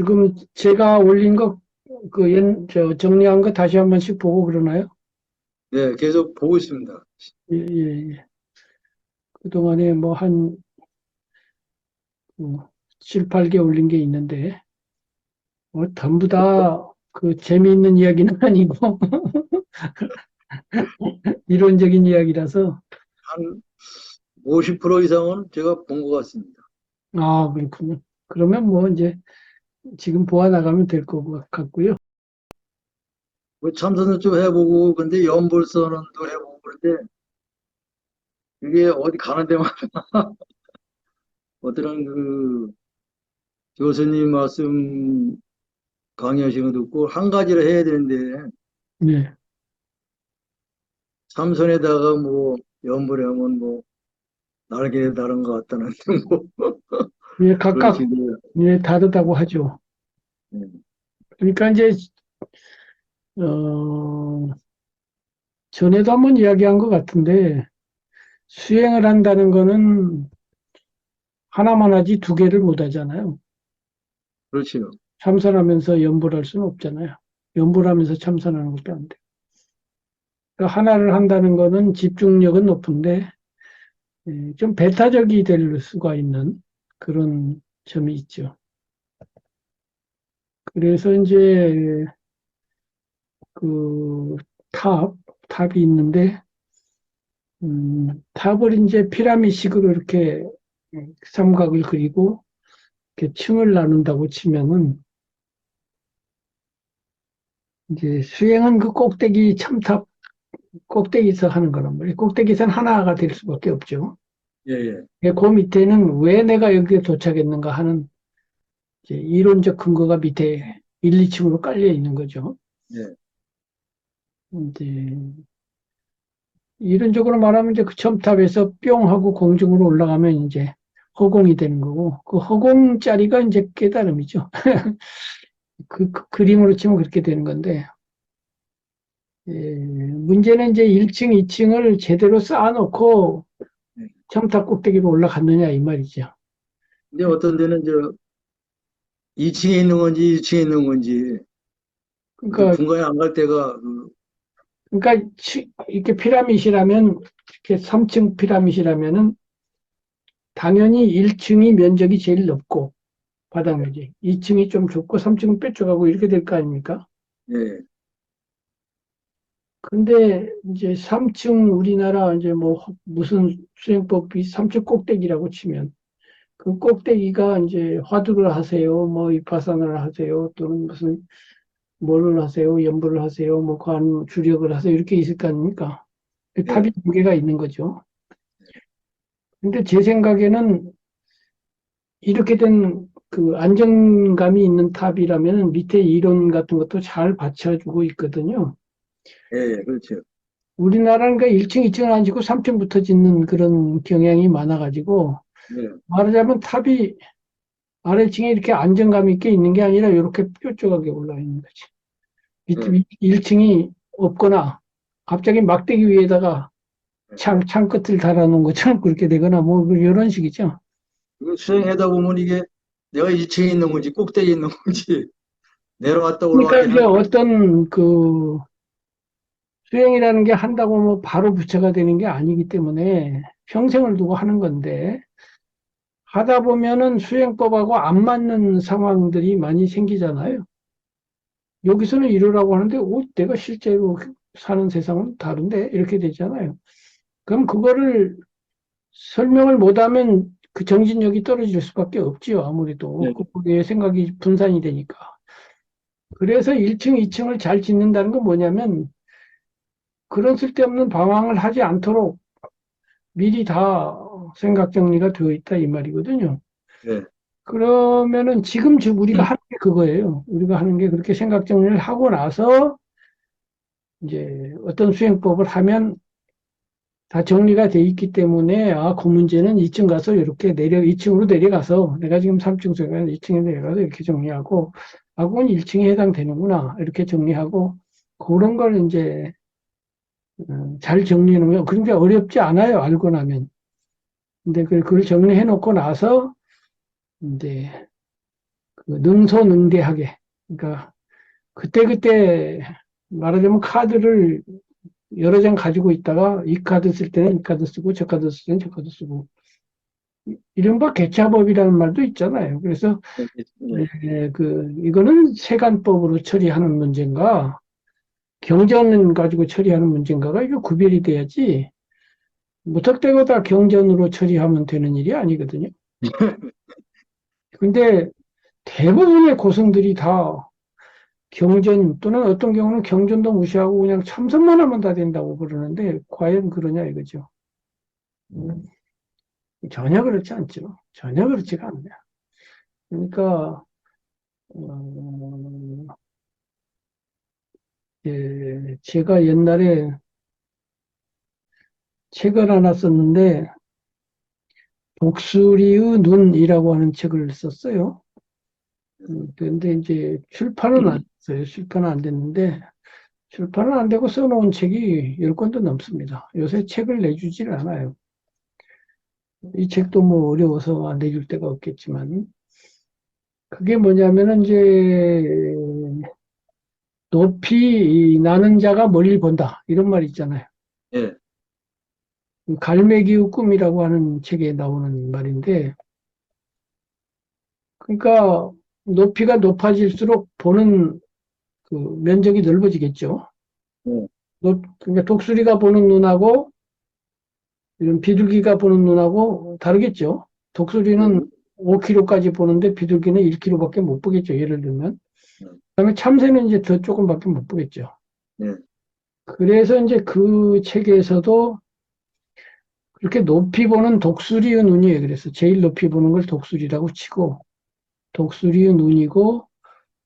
지금 제가 올린 거, 정리한 거 다시 한 번씩 보고 그러나요? 네, 계속 보고 있습니다. 예, 예, 예. 그동안에 뭐 한, 7, 8개 올린 게 있는데, 전부 다 그 재미있는 이야기는 아니고, 이론적인 이야기라서, 한 50% 이상은 제가 본 것 같습니다. 아, 그렇군요. 그러면 뭐 이제 지금 보아 나가면 될 것 같고요. 뭐 참선은 좀 해보고, 근데 연불선언도 해보고, 그런데 이게 어디 가는 데마다 어떤 그 교수님 말씀 강의하시는 거 듣고 한 가지를 해야 되는데, 네. 참선에다가 뭐 연불하면 뭐 날개에 다른 것 같다는 뭐 예, 그런 각각, 식으로. 예, 다르다고 하죠. 네. 그러니까 이제, 어, 전에도 한번 이야기한 것 같은데, 수행을 한다는 거는 하나만 하지 두 개를 못 하잖아요. 그렇죠. 참선하면서 연불할 수는 없잖아요. 연불하면서 참선하는 것도 안 돼. 그러니까 하나를 한다는 거는 집중력은 높은데 좀 배타적이 될 수가 있는 그런 점이 있죠. 그래서 이제 그 탑이 있는데 탑을 이제 피라미드식으로 이렇게 삼각을 그리고 이렇게 층을 나눈다고 치면은 이제 수행은 그 꼭대기 첨탑 꼭대기에서 하는 거란 말이에요. 꼭대기에서는 하나가 될 수밖에 없죠. 예, 예. 그 밑에는 왜 내가 여기에 도착했는가 하는 이제 이론적 근거가 밑에 1, 2층으로 깔려 있는 거죠. 예. 이제 이론적으로 말하면 이제 그 첨탑에서 뿅 하고 공중으로 올라가면 이제 허공이 되는 거고 그 허공짜리가 이제 깨달음이죠. 그 그림으로 치면 그렇게 되는 건데 문제는 이제 1층, 2층을 제대로 쌓아놓고 예. 첨탑 꼭대기로 올라갔느냐 이 말이죠. 근데 어떤 데는 2층에 있는 건지 1층에 있는 건지 그 그러니까 분간이 안 갈 때가 이렇게 피라밋이라면 이렇게 3층 피라밋이라면은 당연히 1층이 면적이 제일 넓고 바닥면积, 2층이 좀 좁고 3층은 뾰족하고 이렇게 될 거 아닙니까? 예, 근데 이제 3층 우리나라 이제 뭐 무슨 수행법이 3층 꼭대기라고 치면 그 꼭대기가 이제 화두를 하세요, 뭐 위파사나를 하세요, 또는 무슨 뭐를 하세요, 연불을 하세요, 뭐 관 주력을 하세요 이렇게 있을 거 아닙니까? 예. 탑이 두 개가 있는 거죠. 근데 제 생각에는 이렇게 된 그 안정감이 있는 탑이라면 밑에 이론 같은 것도 잘 받쳐주고 있거든요. 예, 예, 그렇죠. 우리나라는 그 1층, 2층을 안 짓고 3층부터 짓는 그런 경향이 많아가지고 예, 말하자면 탑이 아래층에 이렇게 안정감 있게 있는 게 아니라 이렇게 뾰족하게 올라 있는 거지. 예, 밑에 1층이 없거나 갑자기 막대기 위에다가 창 끝을 달아놓은 것처럼 그렇게 되거나 뭐 이런 식이죠. 이거 수행하다 보면 이게 내가 1층에 있는 건지 꼭대기에 있는 건지 내려갔다 그러니까 올라가긴 이제 하는데. 어떤 그 수행이라는 게 한다고 뭐 바로 부처가 되는 게 아니기 때문에 평생을 두고 하는 건데 하다 보면은 수행법하고 안 맞는 상황들이 많이 생기잖아요. 여기서는 이러라고 하는데 내가 실제로 사는 세상은 다른데 이렇게 되잖아요. 그럼 그거를 설명을 못하면 그 정신력이 떨어질 수밖에 없지요. 아무래도 예, 그게 생각이 분산이 되니까. 그래서 1층, 2층을 잘 짓는다는 건 뭐냐면 그런 쓸데없는 방황을 하지 않도록 미리 다 생각 정리가 되어 있다 이 말이거든요. 예, 그러면은 지금 우리가 하는 게 그거예요. 우리가 하는 게 그렇게 생각 정리를 하고 나서 이제 어떤 수행법을 하면 다 정리가 돼 있기 때문에 그 문제는 2층 가서 이렇게 2층으로 내려가서 내가 지금 3층 수행하는 2층에 내려가서 이렇게 정리하고 그건 1층에 해당되는구나 이렇게 정리하고 그런 걸 이제 잘 정리해 놓으면 그런 게 어렵지 않아요. 알고 나면. 근데 그걸 정리해 놓고 나서 이제 능소능대하게. 그러니까 그때그때 말하자면 카드를 여러 장 가지고 있다가 이 카드 쓸 때는 이 카드 쓰고 저 카드 쓸 때는 저 카드 쓰고 이른바 개차법이라는 말도 있잖아요. 그래서 이거는 세관법으로 처리하는 문제인가 경전을 가지고 처리하는 문제인가가 이거 구별이 돼야지 무턱대고 다 경전으로 처리하면 되는 일이 아니거든요. 근데 대부분의 고성들이 다 경전 또는 어떤 경우는 경전도 무시하고 그냥 참선만 하면 다 된다고 그러는데 과연 그러냐 이거죠. 전혀 그렇지 않죠. 전혀 그렇지가 않아요. 그러니까 제가 옛날에 책을 하나 썼는데 독수리의 눈이라고 하는 책을 썼어요. 그런데 이제 출판은 안 됐어요. 출판은 안 됐는데 출판은 안 되고 써놓은 책이 10권도 넘습니다. 요새 책을 내주질 않아요. 이 책도 뭐 어려워서 안 내줄 데가 없겠지만 그게 뭐냐면은 이제 높이 나는 자가 멀리 본다 이런 말 있잖아요. 예, 갈매기의 꿈이라고 하는 책에 나오는 말인데 그러니까 높이가 높아질수록 보는 그 면적이 넓어지겠죠. 예, 그러니까 독수리가 보는 눈하고 이런 비둘기가 보는 눈하고 다르겠죠. 독수리는 예, 5km까지 보는데 비둘기는 1km밖에 못 보겠죠. 예를 들면. 예, 그다음에 참새는 이제 더 조금밖에 못 보겠죠. 예, 그래서 이제 그 책에서도 그렇게 높이 보는 독수리의 눈이에요. 그래서 제일 높이 보는 걸 독수리라고 치고 독수리의 눈이고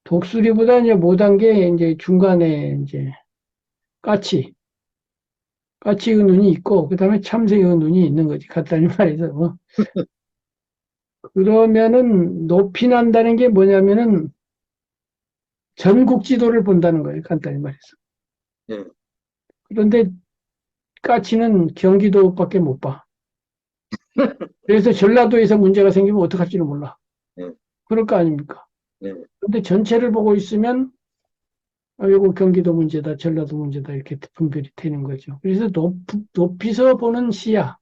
독수리보다 이제 못한 게 이제 중간에 이제 까치, 까치의 눈이 있고 그다음에 참새의 눈이 있는 거지. 간단히 말해서. 그러면은 높이 난다는 게 뭐냐면은 전국 지도를 본다는 거예요. 간단히 말해서. 예, 그런데 까치는 경기도밖에 못 봐. 그래서 전라도에서 문제가 생기면 어떡할지를 몰라. 예, 그럴 거 아닙니까? 예, 근데 전체를 보고 있으면 이거 경기도 문제다, 전라도 문제다 이렇게 분별이 되는 거죠. 그래서 높이서 보는 시야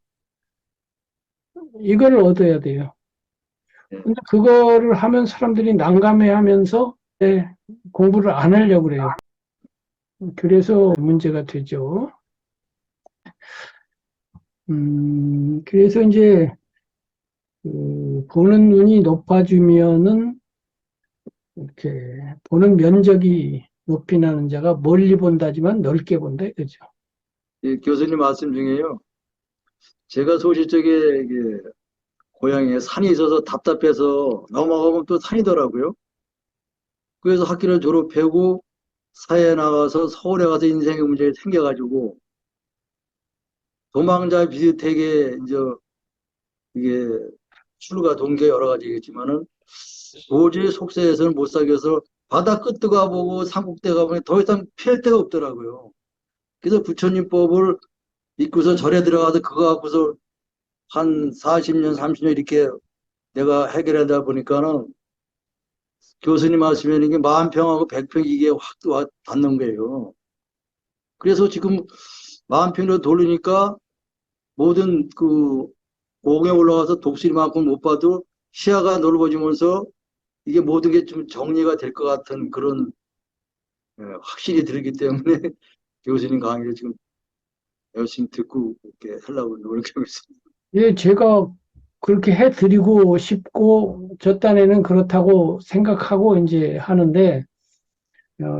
이걸 얻어야 돼요. 예. 근데 그거를 하면 사람들이 난감해하면서 공부를 안 하려고 그래요. 그래서 문제가 되죠. 그래서 이제 보는 눈이 높아지면은 이렇게 보는 면적이 높이 나는 자가 멀리 본다지만 넓게 본다 이거죠. 이 교수님 말씀 중에요. 제가 소시적에 이게 고향에 산이 있어서 답답해서 넘어가면 또 산이더라고요. 그래서 학교를 졸업하고 사회에 나가서 서울에 가서 인생의 문제가 생겨가지고 도망자 비슷하게 이제 이게 출루가 동계 여러 가지겠지만은 도저히 속세에서는 못 살겠어 바다 끝도 가보고 산꼭대 가보니 더 이상 피할 데가 없더라고요. 그래서 부처님법을 믿고서 절에 들어가서 그거 갖고서 한 40년, 30년 이렇게 내가 해결하다 보니까는 교수님 하시면 이게 만평하고 백평 이게 확 닿는 거예요. 그래서 지금 만평으로 돌리니까 모든 그 공에 올라가서 독수리만큼 못 봐도 시야가 넓어지면서 이게 모든 게 좀 정리가 될 것 같은 그런 확실히 들기 때문에 교수님 강의를 지금 열심히 듣고 이렇게 하려고 노력하고 있습니다. 예, 제가 그렇게 해드리고 싶고 저 딴에는 그렇다고 생각하고 이제 하는데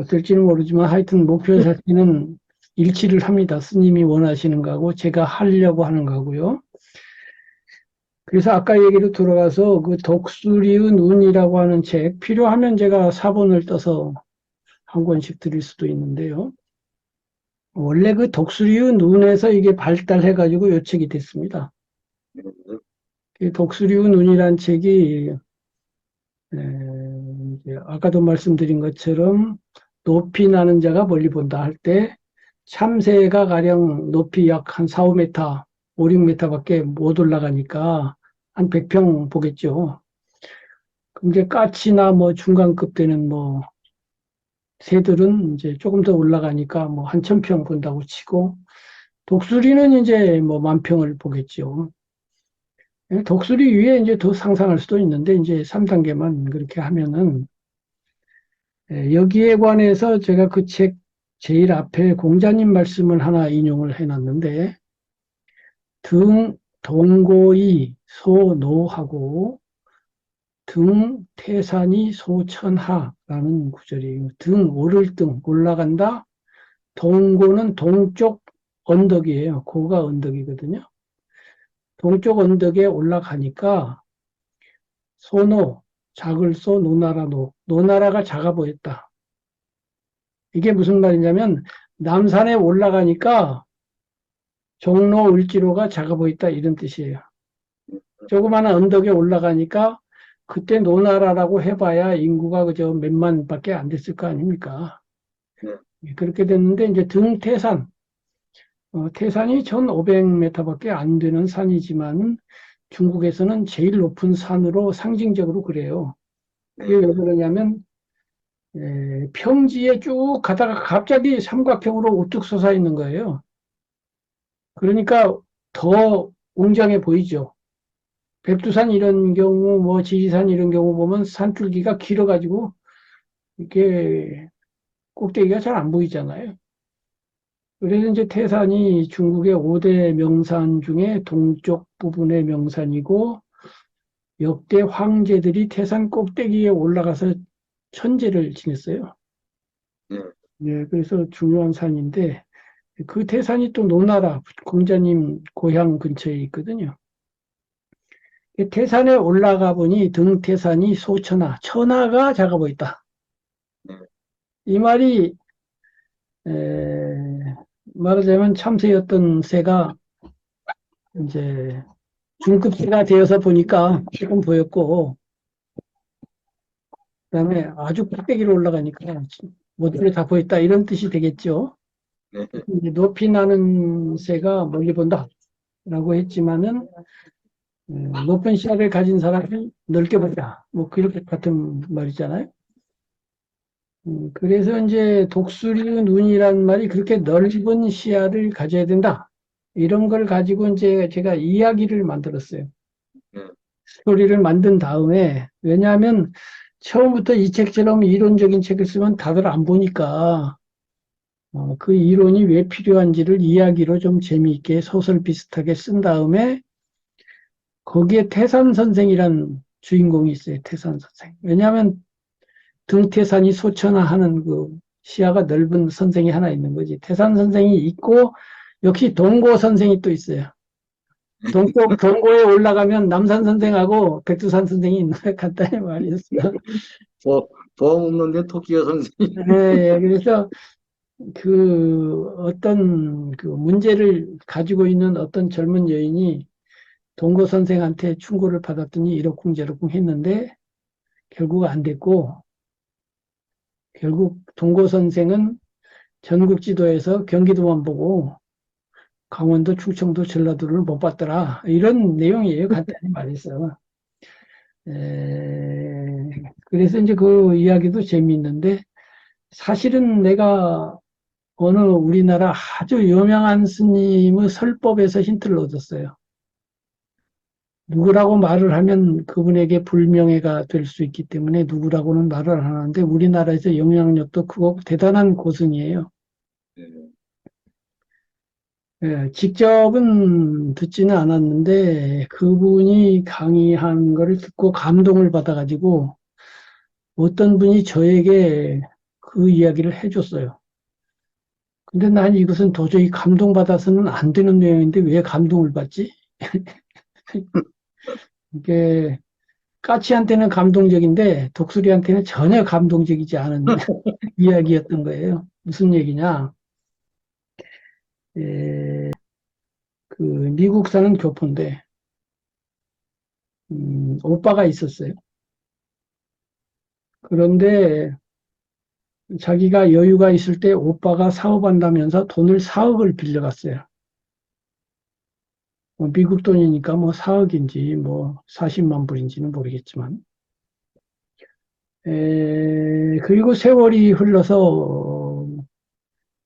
될지는 모르지만 하여튼 목표 자체는 일치를 합니다. 스님이 원하시는 거하고 제가 하려고 하는 거고요. 그래서 아까 얘기로 돌아가서 그 독수리의 눈이라고 하는 책 필요하면 제가 사본을 떠서 한 권씩 드릴 수도 있는데요. 원래 그 독수리의 눈에서 이게 발달해가지고 요 책이 됐습니다. 그 독수리의 눈이란 책이 이제 아까도 말씀드린 것처럼 높이 나는 자가 멀리 본다 할 때 참새가 가령 높이 약 한 4, 5m, 5, 6m밖에 못 올라가니까 한 100평 보겠죠. 이제 까치나 뭐 중간급 되는 뭐 새들은 이제 조금 더 올라가니까 뭐 한 천 평 본다고 치고, 독수리는 이제 뭐 만 평을 보겠죠. 독수리 위에 이제 더 상상할 수도 있는데, 이제 3단계만 그렇게 하면은, 여기에 관해서 제가 그 책 제일 앞에 공자님 말씀을 하나 인용을 해놨는데, 동고이 소노하고 등 태산이 소천하라는 구절이에요. 등, 오를 등, 올라간다. 동고는 동쪽 언덕이에요. 고가 언덕이거든요. 동쪽 언덕에 올라가니까 소노, 작을 소, 노나라 노. 노나라가 작아 보였다. 이게 무슨 말이냐면 남산에 올라가니까 종로, 을지로가 작아 보였다 이런 뜻이에요. 조그마한 언덕에 올라가니까 그때 노나라라고 해봐야 인구가 그저 몇만밖에 안 됐을 거 아닙니까? 네, 그렇게 됐는데 이제 등태산, 태산이 1500m밖에 안 되는 산이지만 중국에서는 제일 높은 산으로 상징적으로 그래요. 그게 왜 네, 그러냐면 평지에 쭉 가다가 갑자기 삼각형으로 우뚝 솟아 있는 거예요. 그러니까 더 웅장해 보이죠. 백두산 이런 경우, 뭐 지리산 이런 경우 보면 산줄기가 길어가지고 이게 꼭대기가 잘 안 보이잖아요. 그래서 이제 태산이 중국의 5대 명산 중에 동쪽 부분의 명산이고 역대 황제들이 태산 꼭대기에 올라가서 천제를 지냈어요. 네, 네, 그래서 중요한 산인데 그 태산이 또 노나라 공자님 고향 근처에 있거든요. 태산에 올라가 보니 등태산이 소천하, 천하가 작아 보였다. 네, 이 말이 말하자면 참새였던 새가 이제 중급새가 되어서 보니까 조금 보였고, 그다음에 아주 꼭대기로 올라가니까 모두를 다 보였다 이런 뜻이 되겠죠. 네, 이제 높이 나는 새가 멀리 본다라고 했지만은 높은 시야를 가진 사람이 넓게 본다. 뭐 그렇게 같은 말이잖아요. 그래서 이제 독수리 눈이란 말이 그렇게 넓은 시야를 가져야 된다. 이런 걸 가지고 이제 제가 이야기를 만들었어요. 네, 스토리를 만든 다음에, 왜냐하면 처음부터 이 책처럼 이론적인 책을 쓰면 다들 안 보니까, 그 이론이 왜 필요한지를 이야기로 좀 재미있게 소설 비슷하게 쓴 다음에, 거기에 태산 선생이란 주인공이 있어요. 태산 선생. 왜냐하면 등태산이 소천하하는 그 시야가 넓은 선생이 하나 있는 거지. 태산 선생이 있고 역시 동고 선생이 또 있어요. 동고, 동고에 올라가면 남산 선생하고 백두산 선생이 있는 것 같다는 말이었어. 보험 없는데 토끼가 선생님. 네, 그래서 그 어떤 그 문제를 가지고 있는 어떤 젊은 여인이 동고 선생한테 충고를 받았더니 이러쿵저러쿵 했는데 결국 안 됐고 결국 동고 선생은 전국 지도에서 경기도만 보고 강원도, 충청도, 전라도를 못 봤더라. 이런 내용이에요. 간단히 말해서. 그래서 이제 그 이야기도 재미있는데 사실은 내가 어느 우리나라 아주 유명한 스님의 설법에서 힌트를 얻었어요. 누구라고 말을 하면 그분에게 불명예가 될 수 있기 때문에 누구라고는 말을 안 하는데 우리나라에서 영향력도 크고 대단한 고승이에요. 네, 직접은 듣지는 않았는데 그분이 강의한 거를 듣고 감동을 받아가지고 어떤 분이 저에게 그 이야기를 해줬어요. 근데 난 이것은 도저히 감동받아서는 안 되는 내용인데 왜 감동을 받지? 이게 까치한테는 감동적인데 독수리한테는 전혀 감동적이지 않은 이야기였던 거예요. 무슨 얘기냐? 그 미국 사는 교포인데 오빠가 있었어요. 그런데 자기가 여유가 있을 때 오빠가 사업한다면서 돈을 4억을 빌려갔어요. 미국 돈이니까 뭐 4억인지 뭐 40만 불인지는 모르겠지만. 그리고 세월이 흘러서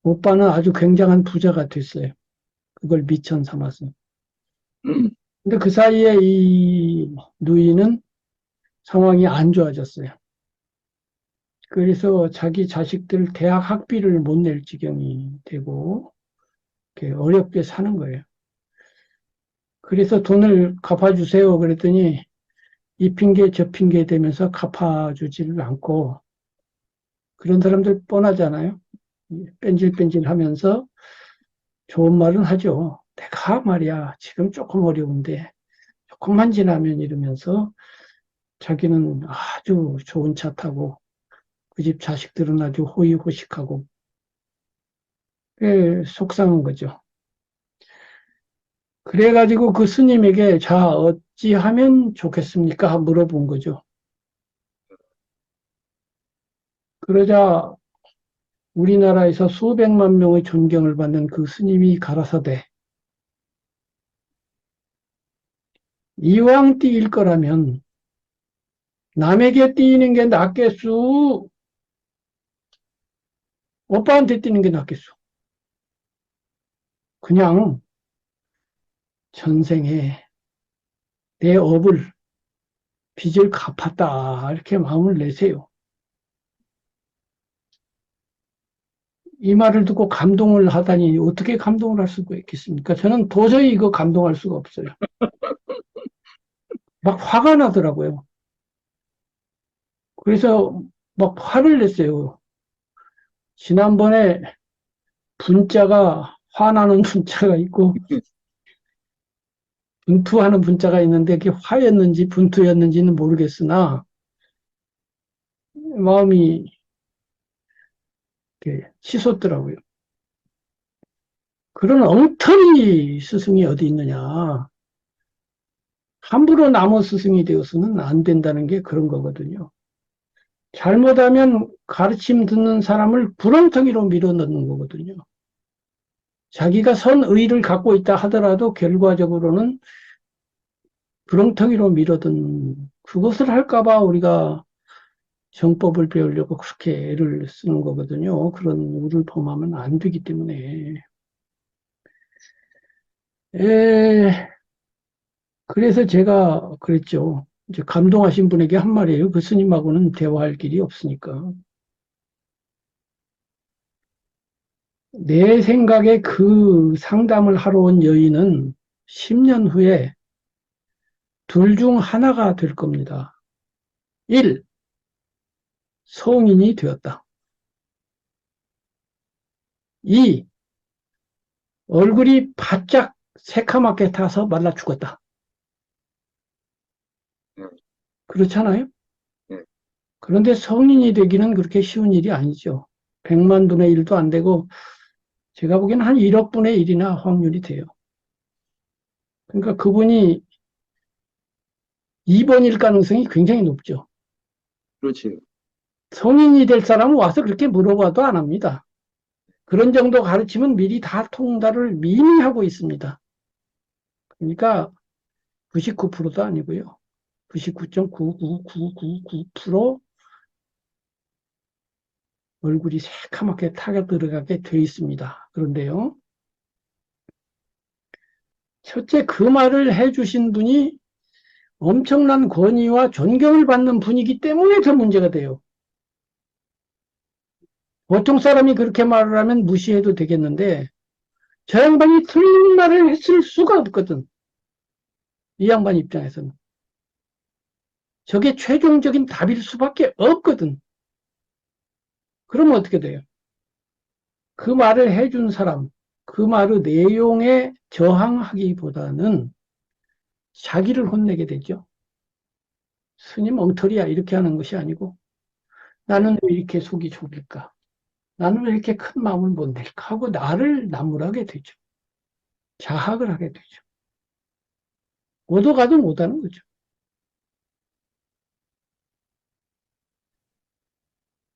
오빠는 아주 굉장한 부자가 됐어요. 그걸 미천 삼아서. 음, 근데 그 사이에 이 누이는 상황이 안 좋아졌어요. 그래서 자기 자식들 대학 학비를 못 낼 지경이 되고 이렇게 어렵게 사는 거예요. 그래서 돈을 갚아주세요. 그랬더니 이 핑계 저 핑계 대면서 갚아주지를 않고 그런 사람들 뻔하잖아요. 뺀질뺀질 하면서 좋은 말은 하죠. 내가 말이야 지금 조금 어려운데 조금만 지나면 이러면서 자기는 아주 좋은 차 타고 그 집 자식들은 아주 호의호식하고 속상한 거죠. 그래가지고 그 스님에게 자 어찌하면 좋겠습니까? 물어본 거죠. 그러자 우리나라에서 수백만 명의 존경을 받는 그 스님이 가라사대 이왕 띄일 거라면 남에게 띄이는 게 낫겠수? 오빠한테 띄는 게 낫겠수? 그냥 전생에 내 업을 빚을 갚았다 이렇게 마음을 내세요. 이 말을 듣고 감동을 하다니 어떻게 감동을 할 수가 있겠습니까? 저는 도저히 이거 감동할 수가 없어요. 막 화가 나더라고요. 그래서 막 화를 냈어요. 지난번에 분자가 화나는 분자가 있고 분투하는 분자가 있는데 그게 화였는지 분투였는지는 모르겠으나 마음이 이렇게 치솟더라고요. 그런 엉터리 스승이 어디 있느냐. 함부로 나무 스승이 되어서는 안 된다는 게 그런 거거든요. 잘못하면 가르침 듣는 사람을 구렁텅이로 밀어넣는 거거든요. 자기가 선의를 갖고 있다 하더라도 결과적으로는 구렁텅이로 밀어든 그것을 할까봐 우리가 정법을 배우려고 그렇게 애를 쓰는 거거든요. 그런 우를 범하면 안 되기 때문에. 에, 그래서 제가 그랬죠. 이제 감동하신 분에게 한 말이에요. 그 스님하고는 대화할 길이 없으니까. 내 생각에 그 상담을 하러 온 여인은 10년 후에 둘 중 하나가 될 겁니다. 1. 성인이 되었다. 2. 얼굴이 바짝 새카맣게 타서 말라 죽었다. 네, 그렇잖아요? 네, 그런데 성인이 되기는 그렇게 쉬운 일이 아니죠. 100만 분의 1도 안 되고 제가 보기에는 한 1억 분의 1이나 확률이 돼요. 그러니까 그분이 2번일 가능성이 굉장히 높죠. 그렇지. 성인이 될 사람은 와서 그렇게 물어봐도 안 합니다. 그런 정도 가르치면 미리 다 통달을 미리 하고 있습니다. 그러니까 99%도 아니고요. 99.99999% 얼굴이 새카맣게 타게 들어가게 돼 있습니다. 그런데요. 첫째, 그 말을 해주신 분이 엄청난 권위와 존경을 받는 분이기 때문에 더 문제가 돼요. 보통 사람이 그렇게 말을 하면 무시해도 되겠는데 저 양반이 틀린 말을 했을 수가 없거든. 이 양반 입장에서는. 저게 최종적인 답일 수밖에 없거든. 그러면 어떻게 돼요? 그 말을 해준 사람, 그 말의 내용에 저항하기보다는 자기를 혼내게 되죠. 스님 엉터리야 이렇게 하는 것이 아니고 네, 나는 왜 이렇게 속이 좁을까? 나는 왜 이렇게 큰 마음을 못 낼까? 하고 나를 나무라게 되죠. 자학을 하게 되죠. 오도 가도 못하는 거죠.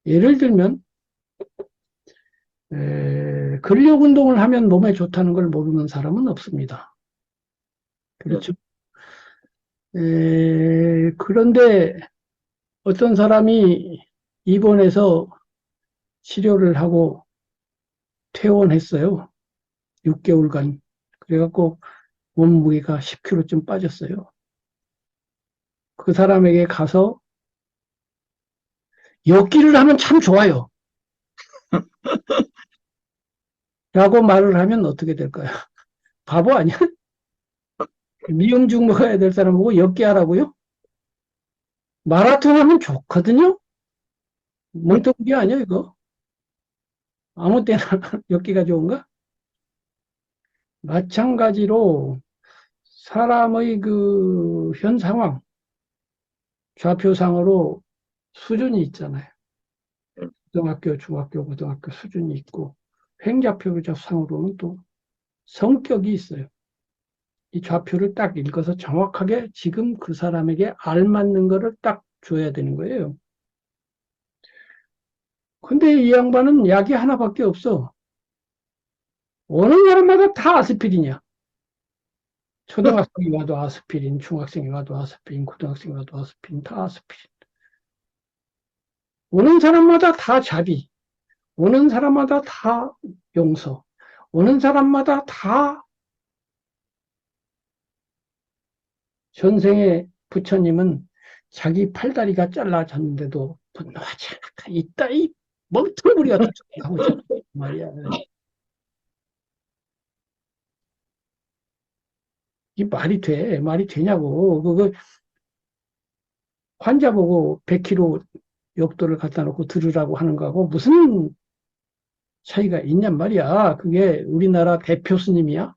예를 들면 근력 운동을 하면 몸에 좋다는 걸 모르는 사람은 없습니다. 네, 그렇죠. 그런데 어떤 사람이 입원해서 치료를 하고 퇴원했어요. 6개월간. 그래갖고 몸무게가 10kg쯤 빠졌어요. 그 사람에게 가서 엮기를 하면 참 좋아요. 라고 말을 하면 어떻게 될까요? 바보 아니야? 미음죽 먹어야 될 사람 보고 엮기 하라고요? 마라톤 하면 좋거든요? 멍텅이 아니야, 이거? 아무 때나 엮기가 좋은가? 마찬가지로 사람의 그 현 상황, 좌표상으로 수준이 있잖아요. 고등학교, 중학교, 고등학교 수준이 있고, 횡좌표상으로는 또 성격이 있어요. 이 좌표를 딱 읽어서 정확하게 지금 그 사람에게 알맞는 거를 딱 줘야 되는 거예요. 근데 이 양반은 약이 하나밖에 없어. 어느 사람마다 다 아스피린이야. 초등학생이 와도 아스피린, 중학생이 와도 아스피린, 고등학생이 와도 아스피린, 다 아스피린. 오는 사람마다 다 자비, 오는 사람마다 다 용서, 오는 사람마다 다 전생에 부처님은 자기 팔다리가 잘라졌는데도 분노하지 않았다. 이따 이 멍텅구리 같은 소리 하고 있잖아. 말이야. 이 말이 돼? 말이 되냐고. 그거 환자 보고 100kg 역도를 갖다 놓고 들으라고 하는 거하고 무슨 차이가 있냔 말이야. 그게 우리나라 대표 스님이야.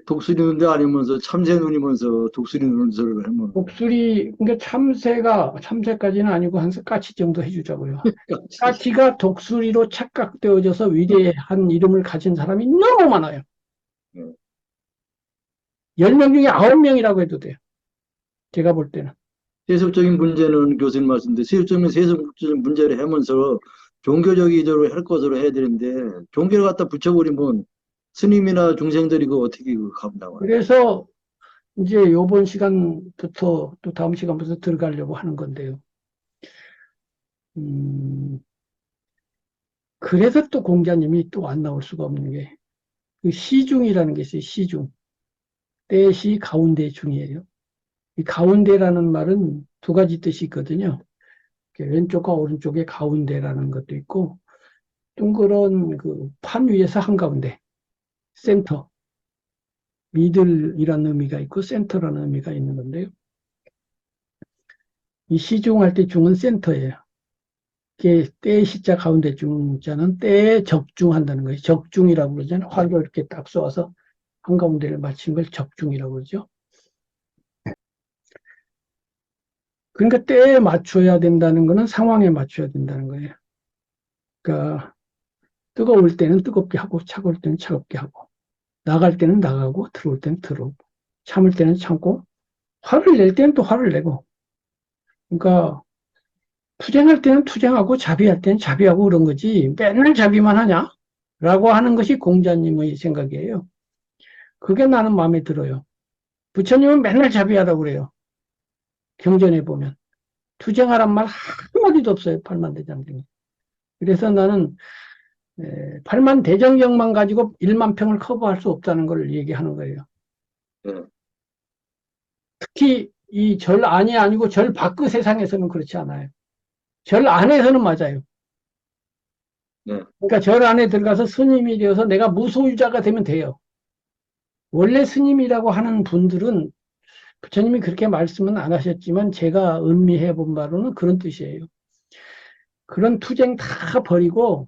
독수리 눈도 아니면서 참새 눈이면서 독수리 눈 소리를 하면 독수리, 그러니까 참새까지는 아니고 한 까치 정도 해주자고요. 까치가 독수리로 착각되어져서 위대한 이름을 가진 사람이 너무 많아요. 10명 중에 9명이라고 해도 돼요. 제가 볼 때는. 세속적인 문제는 교수님 말씀인데 세속적인 문제를 하면서 종교적 이도를 할 것으로 해야 되는데 종교를 갖다 붙여버리면 스님이나 중생들이 그 어떻게 그 감당을 해요? 그래서 이제 요번 시간부터 또 다음 시간부터 들어가려고 하는 건데요. 음, 그래서 또 공자님이 또 안 나올 수가 없는 게, 그 시중이라는 게 있어요. 시중. 때시 가운데 중이에요. 이 가운데라는 말은 두 가지 뜻이 있거든요. 왼쪽과 오른쪽에 가운데라는 것도 있고, 둥그런 그 판 위에서 한가운데, 센터, 미들이라는 의미가 있고, 센터라는 의미가 있는 건데요. 이 시중할 때 중은 센터예요. 이게 때의 시자 가운데 중자는 때에 적중한다는 거예요. 적중이라고 그러잖아요. 활로 이렇게 딱 쏘아서 한가운데를 맞춘 걸 적중이라고 그러죠. 그러니까 때에 맞춰야 된다는 거는 상황에 맞춰야 된다는 거예요. 그러니까 뜨거울 때는 뜨겁게 하고 차가울 때는 차갑게 하고 나갈 때는 나가고 들어올 때는 들어오고 참을 때는 참고 화를 낼 때는 또 화를 내고 그러니까 투쟁할 때는 투쟁하고 자비할 때는 자비하고 그런 거지 맨날 자비만 하냐? 라고 하는 것이 공자님의 생각이에요. 그게 나는 마음에 들어요. 부처님은 맨날 자비하라고 그래요. 경전에 보면. 투쟁하란 말 한마디도 없어요. 팔만대장경에. 그래서 나는 팔만대장경만 가지고 1만 평을 커버할 수 없다는 걸 얘기하는 거예요. 네, 특히 이 절 안이 아니고 절 밖의 세상에서는 그렇지 않아요. 절 안에서는 맞아요. 네, 그러니까 절 안에 들어가서 스님이 되어서 내가 무소유자가 되면 돼요. 원래 스님이라고 하는 분들은 부처님이 그렇게 말씀은 안 하셨지만 제가 음미해 본 바로는 그런 뜻이에요. 그런 투쟁 다 버리고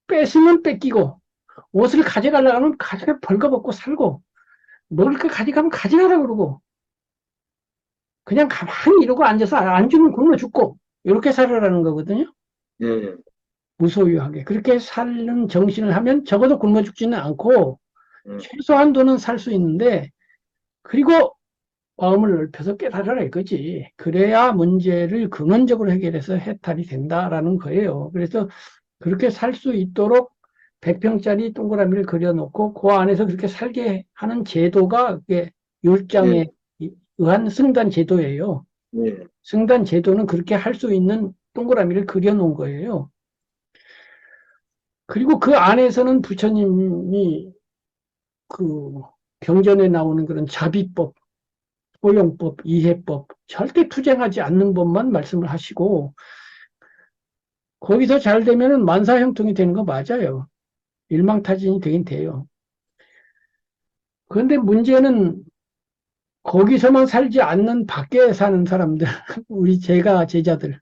뺏으면 뺏기고 옷을 가져가려고 하면 가져가 벌거벗고 살고 먹을 거 가져가면 가져가라고 그러고 그냥 가만히 이러고 앉아서 안 주면 굶어 죽고 이렇게 살아라는 거거든요. 네, 무소유하게. 그렇게 사는 정신을 하면 적어도 굶어 죽지는 않고 네, 최소한도는 살 수 있는데 그리고 마음을 넓혀서 깨달아라 이거지. 그래야 문제를 근원적으로 해결해서 해탈이 된다라는 거예요. 그래서 그렇게 살 수 있도록 100평짜리 동그라미를 그려놓고 그 안에서 그렇게 살게 하는 제도가 그게 네, 율장에 의한 승단 제도예요. 예. 승단 제도는 그렇게 할 수 있는 동그라미를 그려놓은 거예요. 그리고 그 안에서는 부처님이 그 경전에 나오는 그런 자비법, 포용법, 이해법, 절대 투쟁하지 않는 법만 말씀을 하시고, 거기서 잘 되면은 만사형통이 되는 거 맞아요. 일망타진이 되긴 돼요. 그런데 문제는 거기서만 살지 않는 밖에 사는 사람들, 우리 제가 제자들,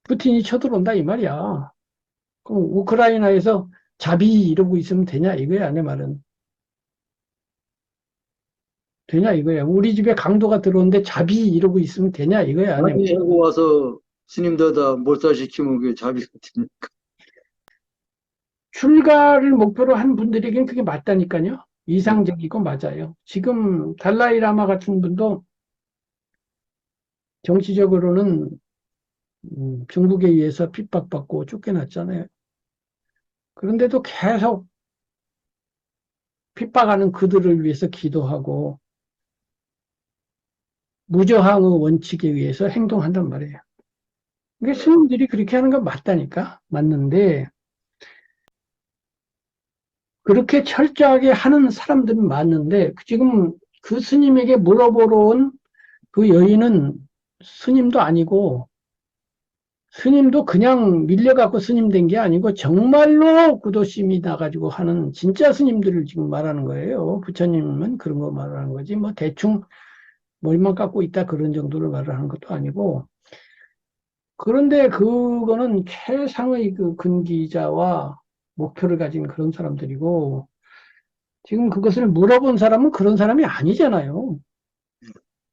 푸틴이 쳐들어온다 이 말이야. 그럼 우크라이나에서 자비 이러고 있으면 되냐 이거야, 내 말은. 되냐 이거야. 우리 집에 강도가 들어오는데 자비 이러고 있으면 되냐 이거야, 내 말. 자비 하고 와서 스님들 다 몰살시키면 그게 자비가 됩니까? 출가를 목표로 한 분들에게는 그게 맞다니까요. 이상적이고 맞아요. 지금 달라이 라마 같은 분도 정치적으로는 중국에 의해서 핍박받고 쫓겨났잖아요. 그런데도 계속 핍박하는 그들을 위해서 기도하고 무저항의 원칙에 의해서 행동한단 말이에요. 그러니까 스님들이 그렇게 하는 건 맞다니까. 맞는데 그렇게 철저하게 하는 사람들은 맞는데 지금 그 스님에게 물어보러 온 그 여인은 스님도 아니고 스님도 그냥 밀려갖고 스님 된 게 아니고 정말로 구도심이 나가지고 하는 진짜 스님들을 지금 말하는 거예요. 부처님은 그런 거 말하는 거지. 뭐 대충 머리만 깎고 있다 그런 정도를 말하는 것도 아니고. 그런데 그거는 최상의 그 근기자와 목표를 가진 그런 사람들이고 지금 그것을 물어본 사람은 그런 사람이 아니잖아요.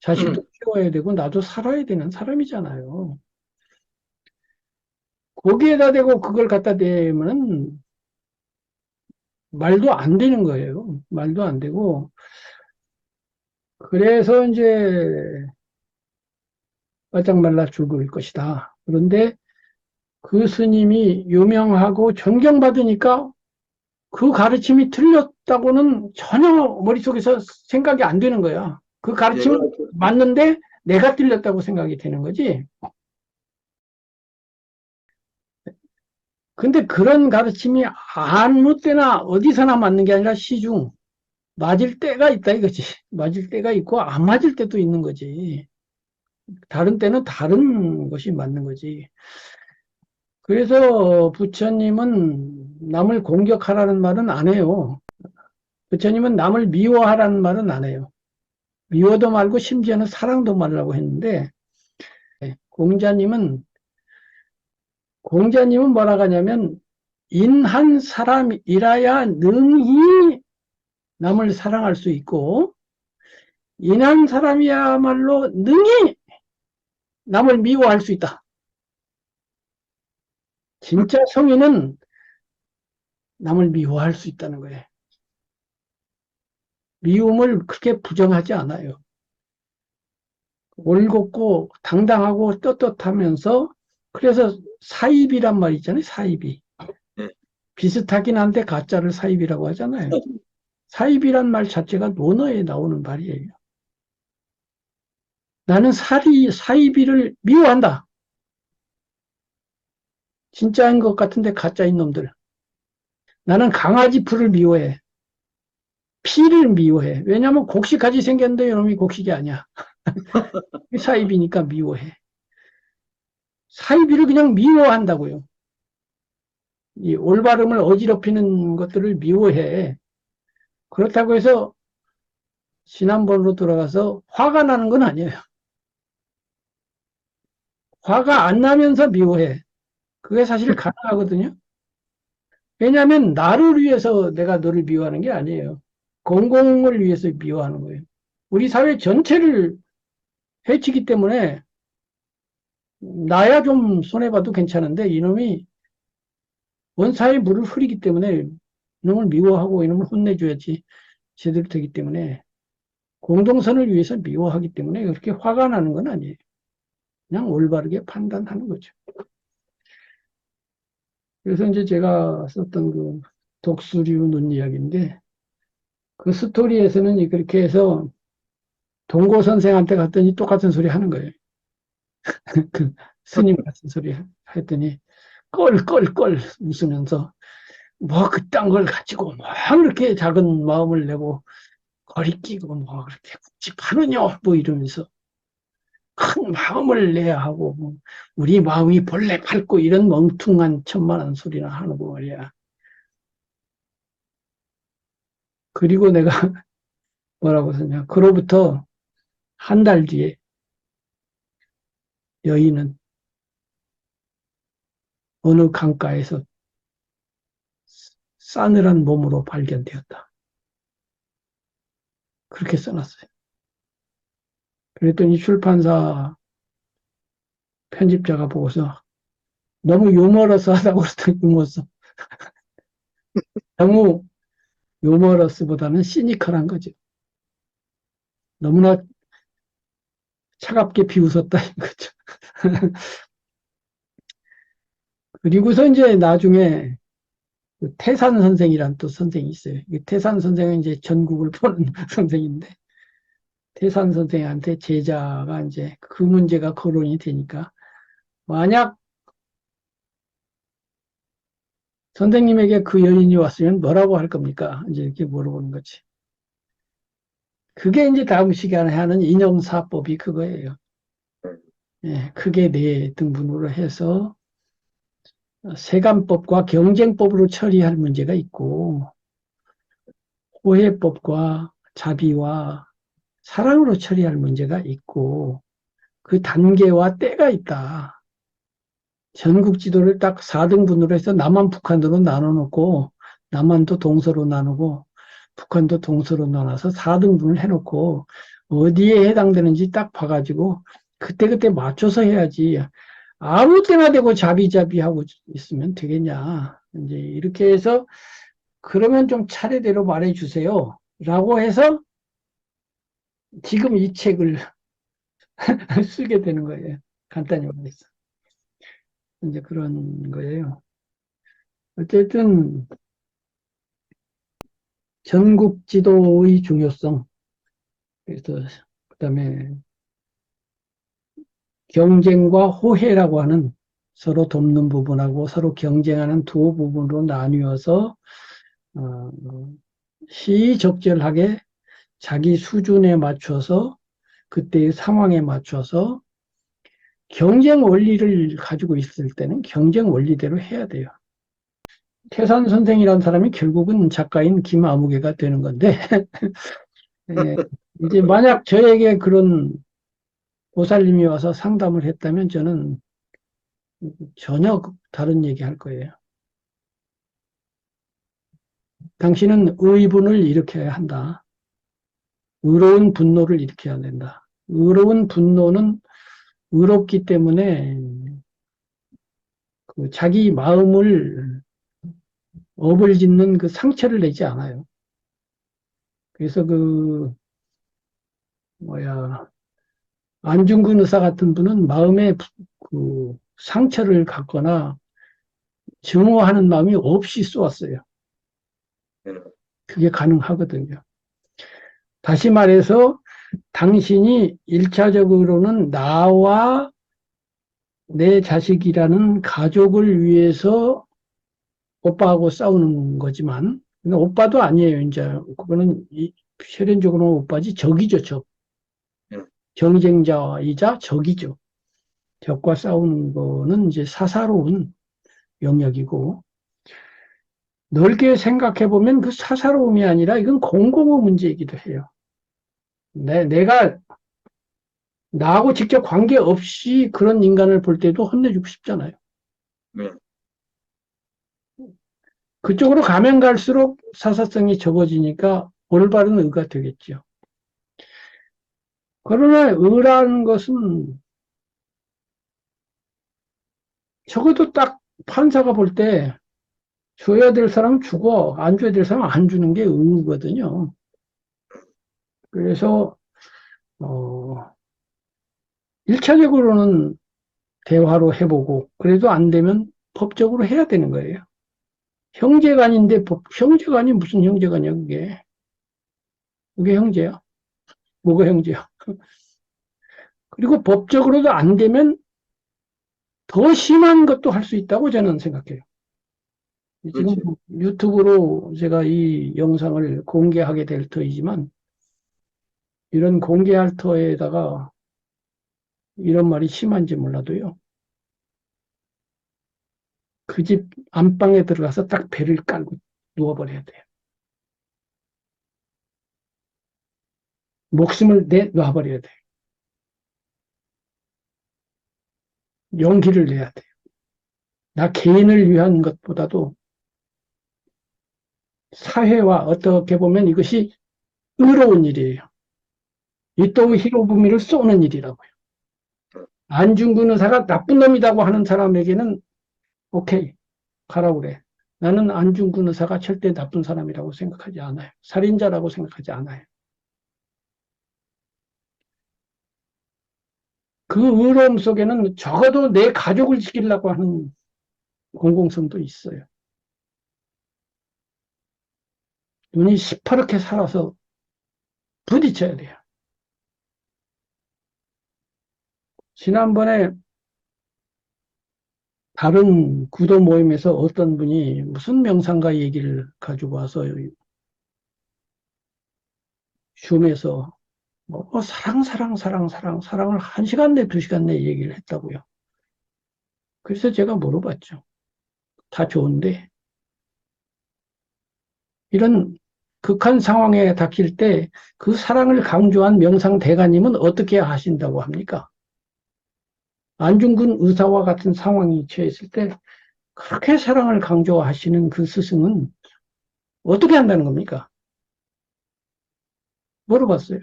자식도 키워야 되고 나도 살아야 되는 사람이잖아요. 거기에다 대고 그걸 갖다 대면 말도 안 되는 거예요. 말도 안 되고. 그래서 이제 바짝 말라 죽을 것이다. 그런데 그 스님이 유명하고 존경받으니까 그 가르침이 틀렸다고는 전혀 머릿속에서 생각이 안 되는 거야. 그 가르침이 내가 맞는데 내가 틀렸다고 생각이 되는 거지. 근데 그런 가르침이 아무 때나 어디서나 맞는 게 아니라 시중 맞을 때가 있다 이거지. 맞을 때가 있고 안 맞을 때도 있는 거지. 다른 때는 다른 것이 맞는 거지. 그래서 부처님은 남을 공격하라는 말은 안 해요. 부처님은 남을 미워하라는 말은 안 해요. 미워도 말고 심지어는 사랑도 말라고 했는데 공자님은 공자님은 뭐라고 하냐면 인한 사람이라야 능히 남을 사랑할 수 있고 인한 사람이야말로 능히 남을 미워할 수 있다. 진짜 성인은 남을 미워할 수 있다는 거예요. 미움을 그렇게 부정하지 않아요. 올곧고 당당하고 떳떳하면서 그래서 사입이란 말 있잖아요. 사입이. 예. 비슷하긴 한데 가짜를 사입이라고 하잖아요. 사입이란 말 자체가 논어에 나오는 말이에요. 나는 사입이를 미워한다. 진짜인 것 같은데 가짜인 놈들. 나는 강아지 풀을 미워해. 피를 미워해. 왜냐하면 곡식까지 생겼는데 이놈이 곡식이 아니야. 사입이니까 미워해. 사이비를 그냥 미워한다고요. 이 올바름을 어지럽히는 것들을 미워해. 그렇다고 해서 지난번으로 돌아가서 화가 나는 건 아니에요. 화가 안 나면서 미워해. 그게 사실 가능하거든요. 왜냐하면 나를 위해서 내가 너를 미워하는 게 아니에요. 공공을 위해서 미워하는 거예요. 우리 사회 전체를 해치기 때문에 나야 좀 손해봐도 괜찮은데 이놈이 원사의 물을 흐리기 때문에 이놈을 미워하고 이놈을 혼내줘야지 제대로 되기 때문에 공동선을 위해서 미워하기 때문에 그렇게 화가 나는 건 아니에요. 그냥 올바르게 판단하는 거죠. 그래서 이제 제가 썼던 그 독수리의 눈 이야기인데 그 스토리에서는 그렇게 해서 동고 선생한테 갔더니 똑같은 소리 하는 거예요. 그 스님 같은 소리 했더니 껄껄껄 웃으면서 뭐 그딴 걸 가지고 뭐 그렇게 작은 마음을 내고 거리끼고 뭐 그렇게 묵직하느냐 뭐 이러면서 큰 마음을 내야 하고 뭐 우리 마음이 본래 밝고 이런 멍퉁한 천만한 소리나 하는 거 말이야. 그리고 내가 뭐라고 썼냐. 그로부터 한 달 뒤에 여인은 어느 강가에서 싸늘한 몸으로 발견되었다. 그렇게 써놨어요. 그랬더니 출판사 편집자가 보고서 너무 유머러스하다고 그랬더니 유머러스. 너무 유머러스보다는 시니컬한 거죠. 너무나 차갑게 비웃었다 이거죠. 그리고서 이제 나중에 그 태산 선생이란 또 선생이 있어요. 태산 선생은 이제 전국을 보는 선생인데 태산 선생한테 제자가 이제 그 문제가 거론이 되니까 만약 선생님에게 그 여인이 왔으면 뭐라고 할 겁니까? 이제 이렇게 물어보는 거지. 그게 이제 다음 시간에 하는 인형사법이 그거예요. 예, 크게 네 등분으로 해서 세관법과 경쟁법으로 처리할 문제가 있고 호해법과 자비와 사랑으로 처리할 문제가 있고 그 단계와 때가 있다. 전국 지도를 딱 4등분으로 해서 남한 북한으로 나눠놓고 남한도 동서로 나누고 북한도 동서로 나눠서 4등분을 해놓고 어디에 해당되는지 딱 봐가지고 그때그때 맞춰서 해야지. 아무 때나 되고 자비자비하고 있으면 되겠냐. 이제 이렇게 해서 그러면 좀 차례대로 말해주세요. 라고 해서 지금 이 책을 쓰게 되는 거예요. 간단히 말해서. 이제 그런 거예요. 어쨌든 전국 지도의 중요성, 그래서 그다음에 경쟁과 호혜라고 하는 서로 돕는 부분하고 서로 경쟁하는 두 부분으로 나뉘어서 어, 시의적절하게 자기 수준에 맞춰서 그때의 상황에 맞춰서 경쟁 원리를 가지고 있을 때는 경쟁 원리대로 해야 돼요. 태산 선생이라는 사람이 결국은 작가인 김아무개가 되는 건데 예, 이제 만약 저에게 그런 보살님이 와서 상담을 했다면 저는 전혀 다른 얘기 할 거예요. 당신은 의분을 일으켜야 한다. 의로운 분노를 일으켜야 된다. 의로운 분노는 의롭기 때문에 그 자기 마음을 업을 짓는 그 상처를 내지 않아요. 그래서 그 뭐야 안중근 의사 같은 분은 마음에 그 상처를 갖거나 증오하는 마음이 없이 쏘았어요. 그게 가능하거든요. 다시 말해서 당신이 일차적으로는 나와 내 자식이라는 가족을 위해서 오빠하고 싸우는 거지만 오빠도 아니에요. 이제 그거는 혈연적으로는 오빠지 적이죠. 적. 경쟁자이자 적이죠. 적과 싸우는 거는 이제 사사로운 영역이고 넓게 생각해 보면 그 사사로움이 아니라 이건 공공의 문제이기도 해요. 내가 나하고 직접 관계없이 그런 인간을 볼 때도 혼내주고 싶잖아요. 네. 그쪽으로 가면 갈수록 사사성이 적어지니까 올바른 의가 되겠죠. 그러나 의라는 것은 적어도 딱 판사가 볼 때 줘야 될 사람 주고 안 줘야 될 사람 안 주는 게 의거든요. 그래서 1차적으로는 대화로 해보고 그래도 안 되면 법적으로 해야 되는 거예요. 형제간인데 형제간이 무슨 형제간이야 그게. 그게 형제야. 뭐가 형제야. 그리고 법적으로도 안 되면 더 심한 것도 할 수 있다고 저는 생각해요. 지금 그렇지. 유튜브로 제가 이 영상을 공개하게 될 터이지만 이런 공개할 터에다가 이런 말이 심한지 몰라도요. 그 집 안방에 들어가서 딱 배를 깔고 누워버려야 돼요. 목숨을 내놔버려야 돼요. 용기를 내야 돼요. 나 개인을 위한 것보다도 사회와 어떻게 보면 이것이 의로운 일이에요. 이토우 히로부미를 쏘는 일이라고요. 안중근 의사가 나쁜 놈이라고 하는 사람에게는 오케이, 가라고 그래. 나는 안중근 의사가 절대 나쁜 사람이라고 생각하지 않아요. 살인자라고 생각하지 않아요. 그 의로움 속에는 적어도 내 가족을 지키려고 하는 공공성도 있어요. 눈이 시퍼렇게 살아서 부딪혀야 돼요. 지난번에 다른 구도 모임에서 어떤 분이 무슨 명상가 얘기를 가지고 와서 줌에서 뭐 사랑을 1시간 내 2시간 내 얘기를 했다고요. 그래서 제가 물어봤죠. 다 좋은데 이런 극한 상황에 닥칠 때 그 사랑을 강조한 명상 대가님은 어떻게 하신다고 합니까? 안중근 의사와 같은 상황이 처했을 때 그렇게 사랑을 강조하시는 그 스승은 어떻게 한다는 겁니까? 물어봤어요.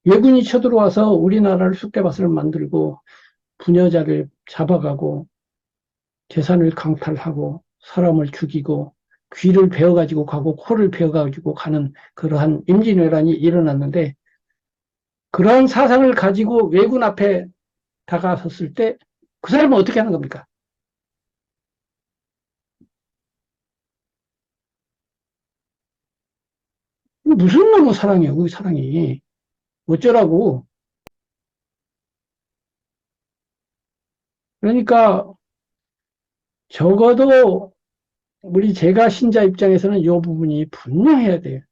외군이 쳐들어와서 우리나라를 쑥대밭을 만들고 부녀자를 잡아가고 재산을 강탈하고 사람을 죽이고 귀를 베어가지고 가고 코를 베어가지고 가는 그러한 임진왜란이 일어났는데 그러한 사상을 가지고 왜군 앞에 다가섰을 때 그 사람은 어떻게 하는 겁니까? 무슨 놈의 사랑이야, 그 사랑이. 어쩌라고. 그러니까 적어도 우리 제가 신자 입장에서는 이 부분이 분명해야 돼요.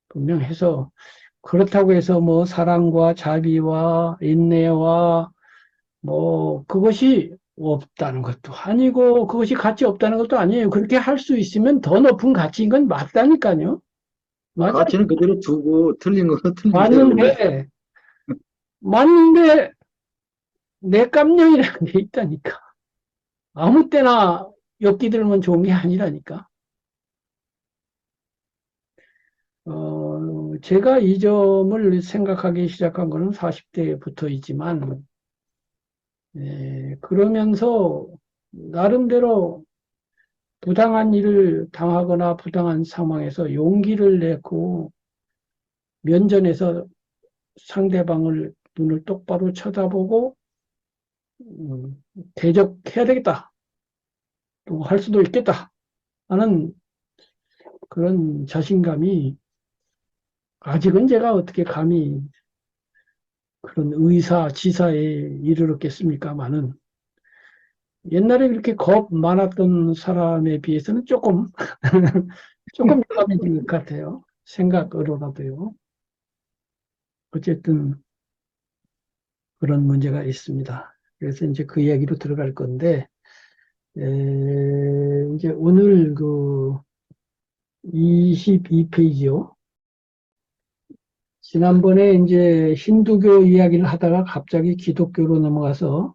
분명해서 그렇다고 해서 뭐 사랑과 자비와 인내와 뭐 그것이 없다는 것도 아니고 그것이 가치 없다는 것도 아니에요. 그렇게 할 수 있으면 더 높은 가치인 건 맞다니까요. 맞아요. 가치는 그대로 두고 틀린 거는 틀린 대로. 맞는데 맞는데 내 깜냥이라는 게 있다니까. 아무 때나 엮기 들면 좋은 게 아니라니까. 제가 이 점을 생각하기 시작한 거는 40대부터이지만, 그러면서 나름대로 부당한 일을 당하거나 부당한 상황에서 용기를 내고 면전에서 상대방을 눈을 똑바로 쳐다보고 대적해야 되겠다. 또 할 수도 있겠다. 하는 그런 자신감이 아직은 제가 어떻게 감히 그런 의사, 지사에 이르렀겠습니까마는 옛날에 그렇게 겁 많았던 사람에 비해서는 조금, 조금 용감해진 것 같아요. 생각으로라도요. 어쨌든 그런 문제가 있습니다. 그래서 이제 그 이야기로 들어갈 건데, 이제 오늘 그 22페이지요. 지난번에 이제 힌두교 이야기를 하다가 갑자기 기독교로 넘어가서,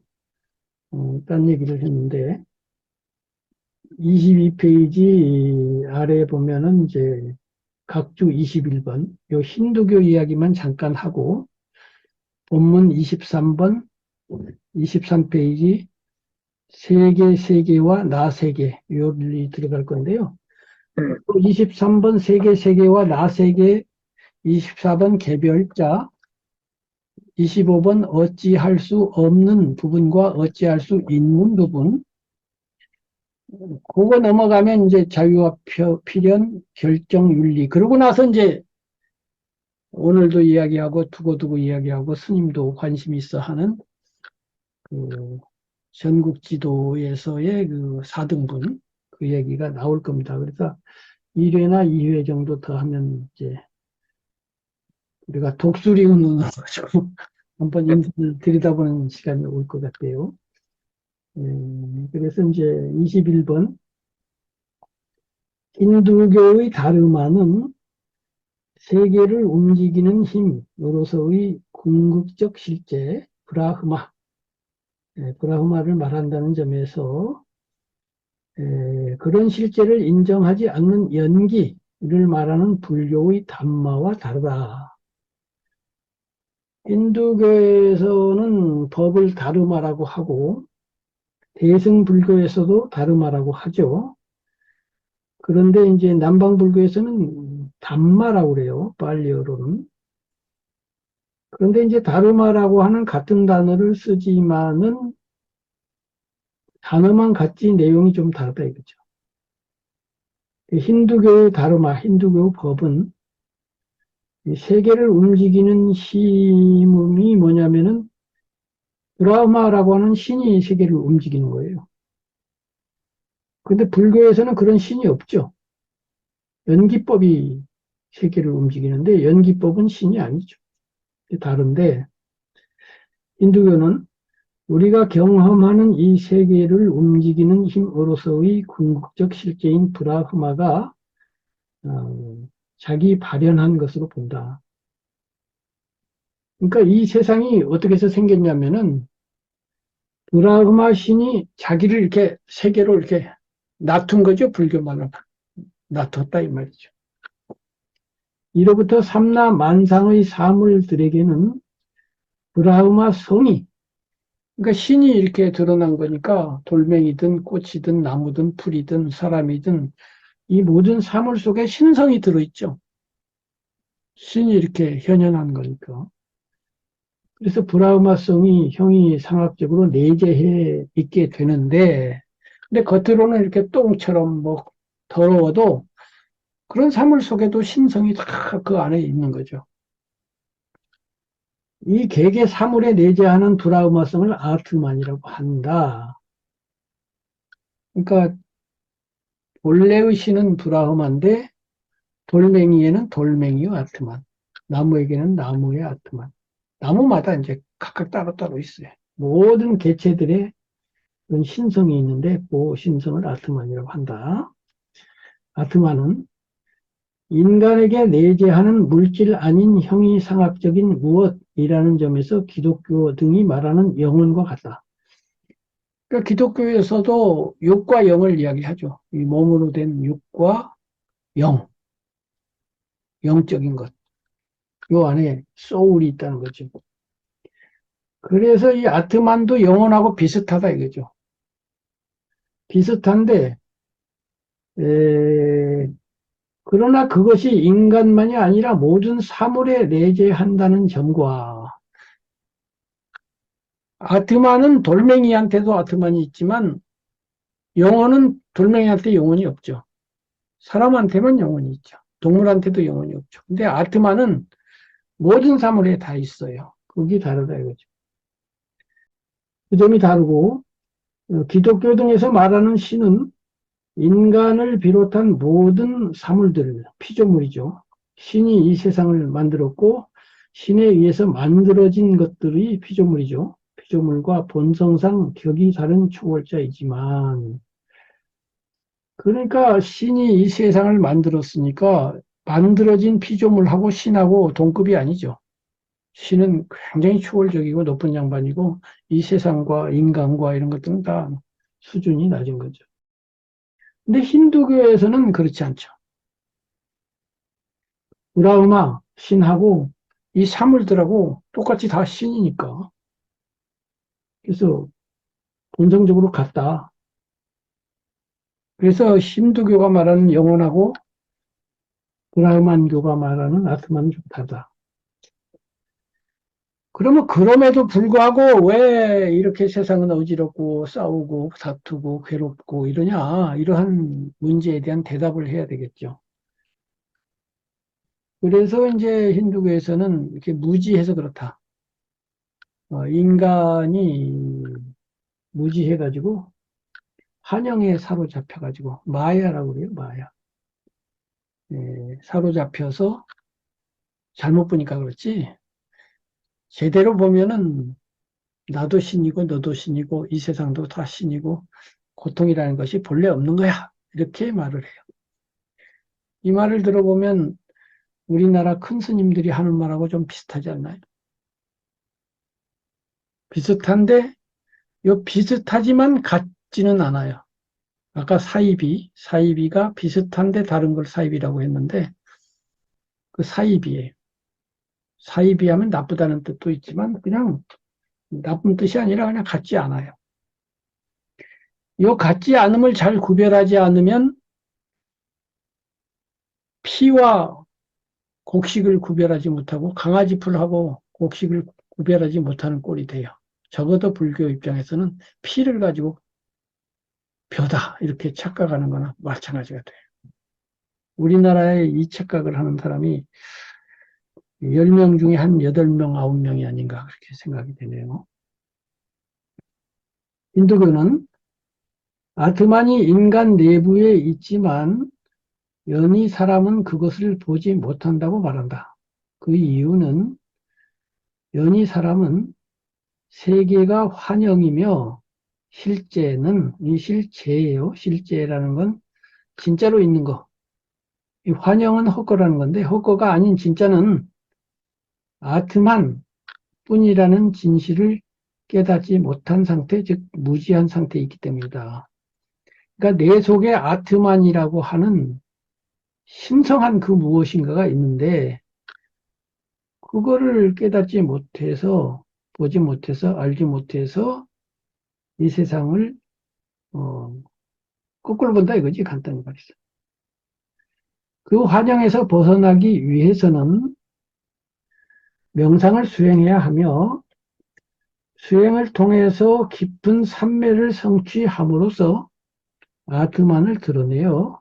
딴 얘기를 했는데, 22페이지 아래에 보면은 이제 각주 21번, 요 힌두교 이야기만 잠깐 하고, 본문 23번, 23페이지 세계와 나 세계, 요리 들어갈 건데요. 23번 세계와 나 세계, 24번 개별자, 25번 어찌할 수 없는 부분과 어찌할 수 있는 부분, 그거 넘어가면 이제 자유와 필연, 결정, 윤리. 그러고 나서 이제 오늘도 이야기하고 두고두고 이야기하고 스님도 관심 있어 하는 그 전국 지도에서의 그 4등분 그 얘기가 나올 겁니다. 그래서 1회나 2회 정도 더 하면 이제 우리가 독수리 운운을 가지고 한번 인생을 들여다보는 시간이 올 것 같아요. 그래서 이제 21번 힌두교의 다르마는 세계를 움직이는 힘으로서의 궁극적 실제 브라흐마, 브라흐마를 말한다는 점에서 그런 실제를 인정하지 않는 연기를 말하는 불교의 담마와 다르다. 힌두교에서는 법을 다르마라고 하고 대승불교에서도 다르마라고 하죠. 그런데 이제 남방불교에서는 담마라고 그래요. 발리어로는. 그런데 이제 다르마라고 하는 같은 단어를 쓰지만은 단어만 같지 내용이 좀 다르다 이거죠. 힌두교의 다르마, 힌두교 법은 세계를 움직이는 힘이 뭐냐면은 브라흐마라고 하는 신이 세계를 움직이는 거예요. 근데 불교에서는 그런 신이 없죠. 연기법이 세계를 움직이는데 연기법은 신이 아니죠. 다른데 힌두교는 우리가 경험하는 이 세계를 움직이는 힘으로서의 궁극적 실제인 브라흐마가 자기 발현한 것으로 본다. 그러니까 이 세상이 어떻게 해서 생겼냐면은 브라흐마 신이 자기를 이렇게 세계로 이렇게 놔둔 거죠. 불교말로 놔뒀다 이 말이죠. 이로부터 삼라 만상의 사물들에게는 브라흐마 성이 그러니까 신이 이렇게 드러난 거니까 돌멩이든 꽃이든 나무든 풀이든 사람이든 이 모든 사물 속에 신성이 들어있죠. 신이 이렇게 현현한 거니까. 그래서 브라흐마성이 형이 상학적으로 내재해 있게 되는데, 근데 겉으로는 이렇게 똥처럼 뭐 더러워도 그런 사물 속에도 신성이 다 그 안에 있는 거죠. 이 개개 사물에 내재하는 브라흐마성을 아트만이라고 한다. 그러니까 본래의 신은 브라흐마인데 돌멩이에는 돌멩이의 아트만, 나무에게는 나무의 아트만. 나무마다 이제 각각 따로따로 있어요. 모든 개체들의 그런 신성이 있는데 그 신성을 아트만이라고 한다. 아트만은 인간에게 내재하는 물질 아닌 형이상학적인 무엇이라는 점에서 기독교 등이 말하는 영혼과 같다. 그러니까 기독교에서도 육과 영을 이야기하죠. 이 몸으로 된 육과 영, 영적인 것. 요 안에 소울이 있다는 거죠. 그래서 이 아트만도 영혼하고 비슷하다 이거죠. 비슷한데, 그러나 그것이 인간만이 아니라 모든 사물에 내재한다는 점과 아트만은 돌멩이한테도 아트만이 있지만 영혼은 돌멩이한테 영혼이 없죠. 사람한테만 영혼이 있죠. 동물한테도 영혼이 없죠. 근데 아트만은 모든 사물에 다 있어요. 그게 다르다 이거죠. 그 점이 다르고 기독교 등에서 말하는 신은 인간을 비롯한 모든 사물들, 피조물이죠. 신이 이 세상을 만들었고 신에 의해서 만들어진 것들이 피조물이죠. 피조물과 본성상 격이 다른 초월자이지만 그러니까 신이 이 세상을 만들었으니까 만들어진 피조물하고 신하고 동급이 아니죠. 신은 굉장히 초월적이고 높은 양반이고 이 세상과 인간과 이런 것들은 다 수준이 낮은 거죠. 근데 힌두교에서는 그렇지 않죠. 브라흐마 신하고 이 사물들하고 똑같이 다 신이니까. 그래서 본성적으로 같다. 그래서 힌두교가 말하는 영혼하고 브라흐만교가 말하는 아트만은 좀 다르다. 그러면 그럼에도 불구하고 왜 이렇게 세상은 어지럽고 싸우고 다투고 괴롭고 이러냐 이러한 문제에 대한 대답을 해야 되겠죠. 그래서 이제 힌두교에서는 이렇게 무지해서 그렇다. 인간이 무지해가지고 환영에 사로잡혀가지고 마야라고 그래요, 마야. 사로잡혀서 잘못 보니까 그렇지. 제대로 보면은 나도 신이고 너도 신이고 이 세상도 다 신이고 고통이라는 것이 본래 없는 거야. 이렇게 말을 해요. 이 말을 들어보면 우리나라 큰 스님들이 하는 말하고 좀 비슷하지 않나요? 비슷한데 요 비슷하지만 같지는 않아요. 아까 사이비가 비슷한데 다른 걸 사이비라고 했는데 그 사이비예요. 사이비하면 나쁘다는 뜻도 있지만 그냥 나쁜 뜻이 아니라 그냥 같지 않아요. 요 같지 않음을 잘 구별하지 않으면 피와 곡식을 구별하지 못하고 강아지 풀하고 곡식을 구별하지 못하는 꼴이 돼요. 적어도 불교 입장에서는 피를 가지고 벼다 이렇게 착각하는 거나 마찬가지가 돼요. 우리나라에 이 착각을 하는 사람이 10명 중에 한 8명, 9명이 아닌가 그렇게 생각이 되네요. 힌두교는 아트만이 인간 내부에 있지만 연히 사람은 그것을 보지 못한다고 말한다. 그 이유는 연히 사람은 세계가 환영이며 실제는 이 실제예요. 실제라는 건 진짜로 있는 거. 이 환영은 헛거라는 건데 헛거가 아닌 진짜는 아트만 뿐이라는 진실을 깨닫지 못한 상태, 즉 무지한 상태에 있기 때문이다. 그러니까 내 속에 아트만이라고 하는 신성한 그 무엇인가가 있는데 그거를 깨닫지 못해서 보지 못해서 알지 못해서 이 세상을 어, 거꾸로 본다 이거지 간단히 말해서. 그 환영에서 벗어나기 위해서는 명상을 수행해야 하며 수행을 통해서 깊은 삼매를 성취함으로써 아트만을 드러내어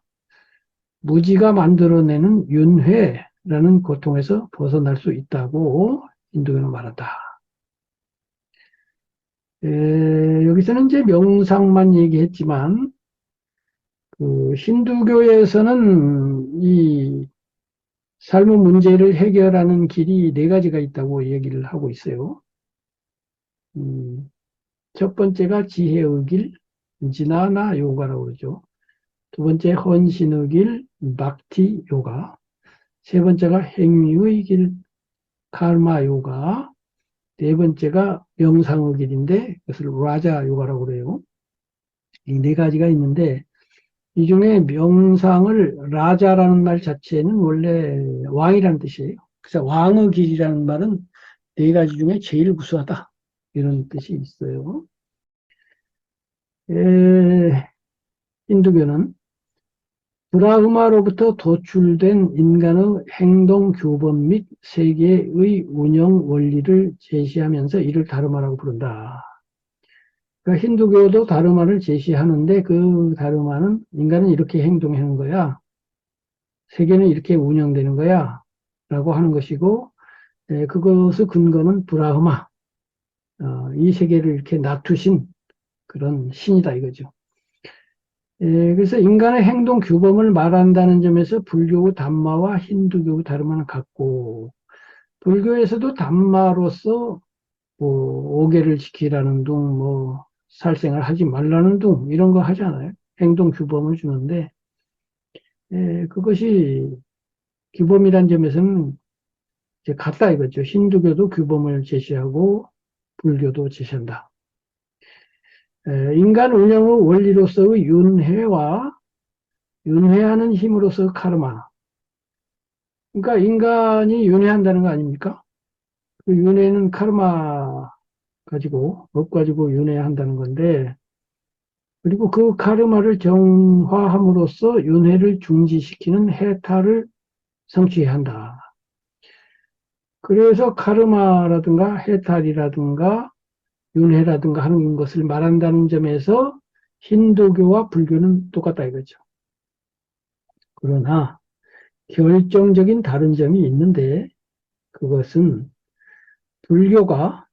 무지가 만들어내는 윤회라는 고통에서 벗어날 수 있다고 인도교는 말한다. 여기서는 이제 명상만 얘기했지만 그 힌두교에서는 이 삶의 문제를 해결하는 길이 네 가지가 있다고 얘기를 하고 있어요. 첫 번째가 지혜의 길, 지나나 요가라고 그러죠. 두 번째 헌신의 길, 박티 요가. 세 번째가 행위의 길, 카르마 요가. 네 번째가 명상의 길인데 그것을 라자 요가라고 그래요. 이 네 가지가 있는데 이 중에 명상을 라자라는 말 자체는 원래 왕이라는 뜻이에요. 그래서 왕의 길이라는 말은 네 가지 중에 제일 우수하다. 이런 뜻이 있어요. 힌두교는 브라흐마로부터 도출된 인간의 행동 규범 및 세계의 운영 원리를 제시하면서 이를 다르마라고 부른다. 그러니까 힌두교도 다르마를 제시하는데 그 다르마는 인간은 이렇게 행동하는 거야. 세계는 이렇게 운영되는 거야. 라고 하는 것이고 그것의 근거는 브라흐마. 이 세계를 이렇게 놔두신 그런 신이다 이거죠. 그래서 인간의 행동 규범을 말한다는 점에서 불교 담마와 힌두교 다름은 같고 불교에서도 담마로서 뭐 오계를 지키라는 둥, 뭐 살생을 하지 말라는 둥 이런 거 하잖아요. 행동 규범을 주는데 그것이 규범이란 점에서는 이제 같다 이거죠. 힌두교도 규범을 제시하고 불교도 제시한다. 인간 운영의 원리로서의 윤회와 윤회하는 힘으로서 카르마. 그러니까 인간이 윤회한다는 거 아닙니까? 그 윤회는 카르마 가지고, 법 가지고 윤회한다는 건데, 그리고 그 카르마를 정화함으로써 윤회를 중지시키는 해탈을 성취해야 한다. 그래서 카르마라든가 해탈이라든가 윤회라든가 하는 것을 말한다는 점에서 힌두교와 불교는 똑같다 이거죠. 그러나 결정적인 다른 점이 있는데 그것은 불교가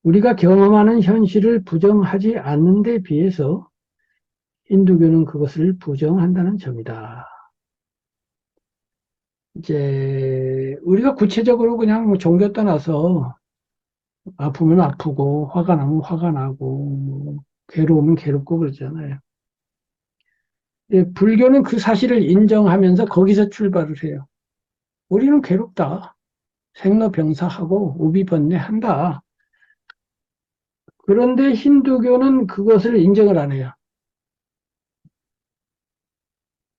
우리가 경험하는 현실을 부정하지 않는 데 비해서 힌두교는 그것을 부정한다는 점이다. 이제 우리가 구체적으로 그냥 뭐 종교 떠나서 아프면 아프고 화가 나면 화가 나고 뭐 괴로우면 괴롭고 그러잖아요. 불교는 그 사실을 인정하면서 거기서 출발을 해요. 우리는 괴롭다. 생로병사하고 우비번뇌한다. 그런데 힌두교는 그것을 인정을 안 해요.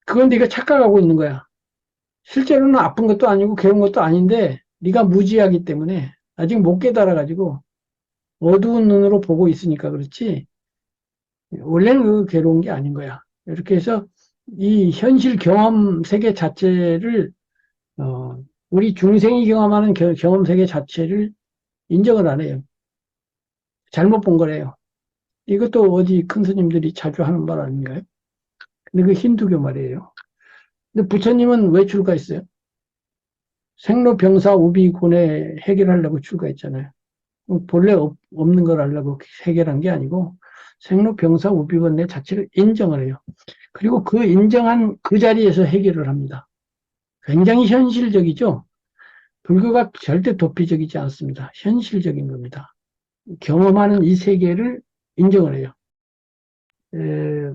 그건 네가 착각하고 있는 거야. 실제로는 아픈 것도 아니고 괴로운 것도 아닌데 네가 무지하기 때문에 아직 못 깨달아가지고 어두운 눈으로 보고 있으니까 그렇지 원래는 그 괴로운 게 아닌 거야. 이렇게 해서 이 현실 경험 세계 자체를 우리 중생이 경험하는 경험 세계 자체를 인정을 안 해요. 잘못 본 거래요. 이것도 어디 큰 스님들이 자주 하는 말 아닌가요? 근데 그 힌두교 말이에요. 근데 부처님은 왜 출가했어요? 생로병사 우비곤에 해결하려고 출가했잖아요. 본래 없는 걸 알려고 해결한 게 아니고 생로병사 우비곤내 자체를 인정을 해요. 그리고 그 인정한 그 자리에서 해결을 합니다. 굉장히 현실적이죠. 불교가 절대 도피적이지 않습니다. 현실적인 겁니다. 경험하는 이 세계를 인정을 해요. 에,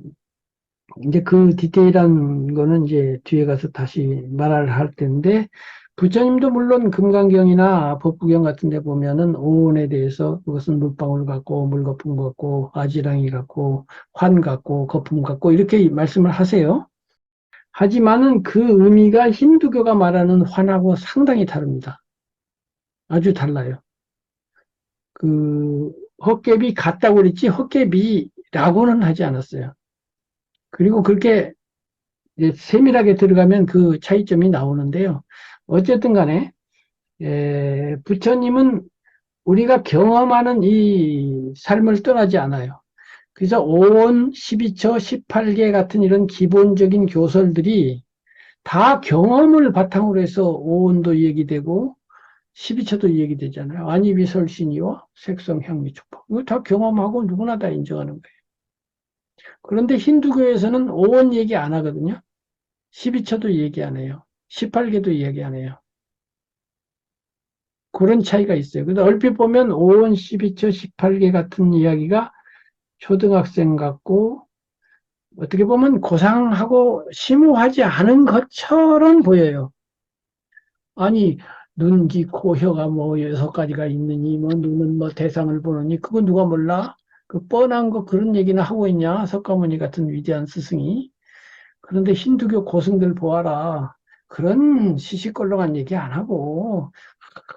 이제 그 디테일한 거는 이제 뒤에 가서 다시 말을 할 텐데, 부처님도 물론 금강경이나 법구경 같은 데 보면은 오온에 대해서 그것은 물방울 같고, 물거품 같고, 아지랑이 같고, 환 같고, 거품 같고, 이렇게 말씀을 하세요. 하지만은 그 의미가 힌두교가 말하는 환하고 상당히 다릅니다. 아주 달라요. 그, 헛개비 같다고 그랬지, 헛개비라고는 하지 않았어요. 그리고 그렇게 이제 세밀하게 들어가면 그 차이점이 나오는데요. 어쨌든 간에, 부처님은 우리가 경험하는 이 삶을 떠나지 않아요. 그래서 오온, 12처, 18계 같은 이런 기본적인 교설들이 다 경험을 바탕으로 해서 오온도 얘기되고 12처도 얘기되잖아요. 안이비설신이와 색성, 향미, 축복. 이거 다 경험하고 누구나 다 인정하는 거예요. 그런데 힌두교에서는 오온 얘기 안 하거든요. 12처도 얘기 안 해요. 18개도 얘기 안 해요. 그런 차이가 있어요. 근데 얼핏 보면 오온, 12처, 18개 같은 이야기가 초등학생 같고 어떻게 보면 고상하고 심오하지 않은 것처럼 보여요. 아니 눈, 귀, 코, 혀가 뭐 6가지가 있느니 뭐 눈은 뭐 대상을 보느니 그거 누가 몰라? 그 뻔한 거 그런 얘기나 하고 있냐? 석가모니 같은 위대한 스승이. 그런데 힌두교 고승들 보아라. 그런 시시껄렁한 얘기 안 하고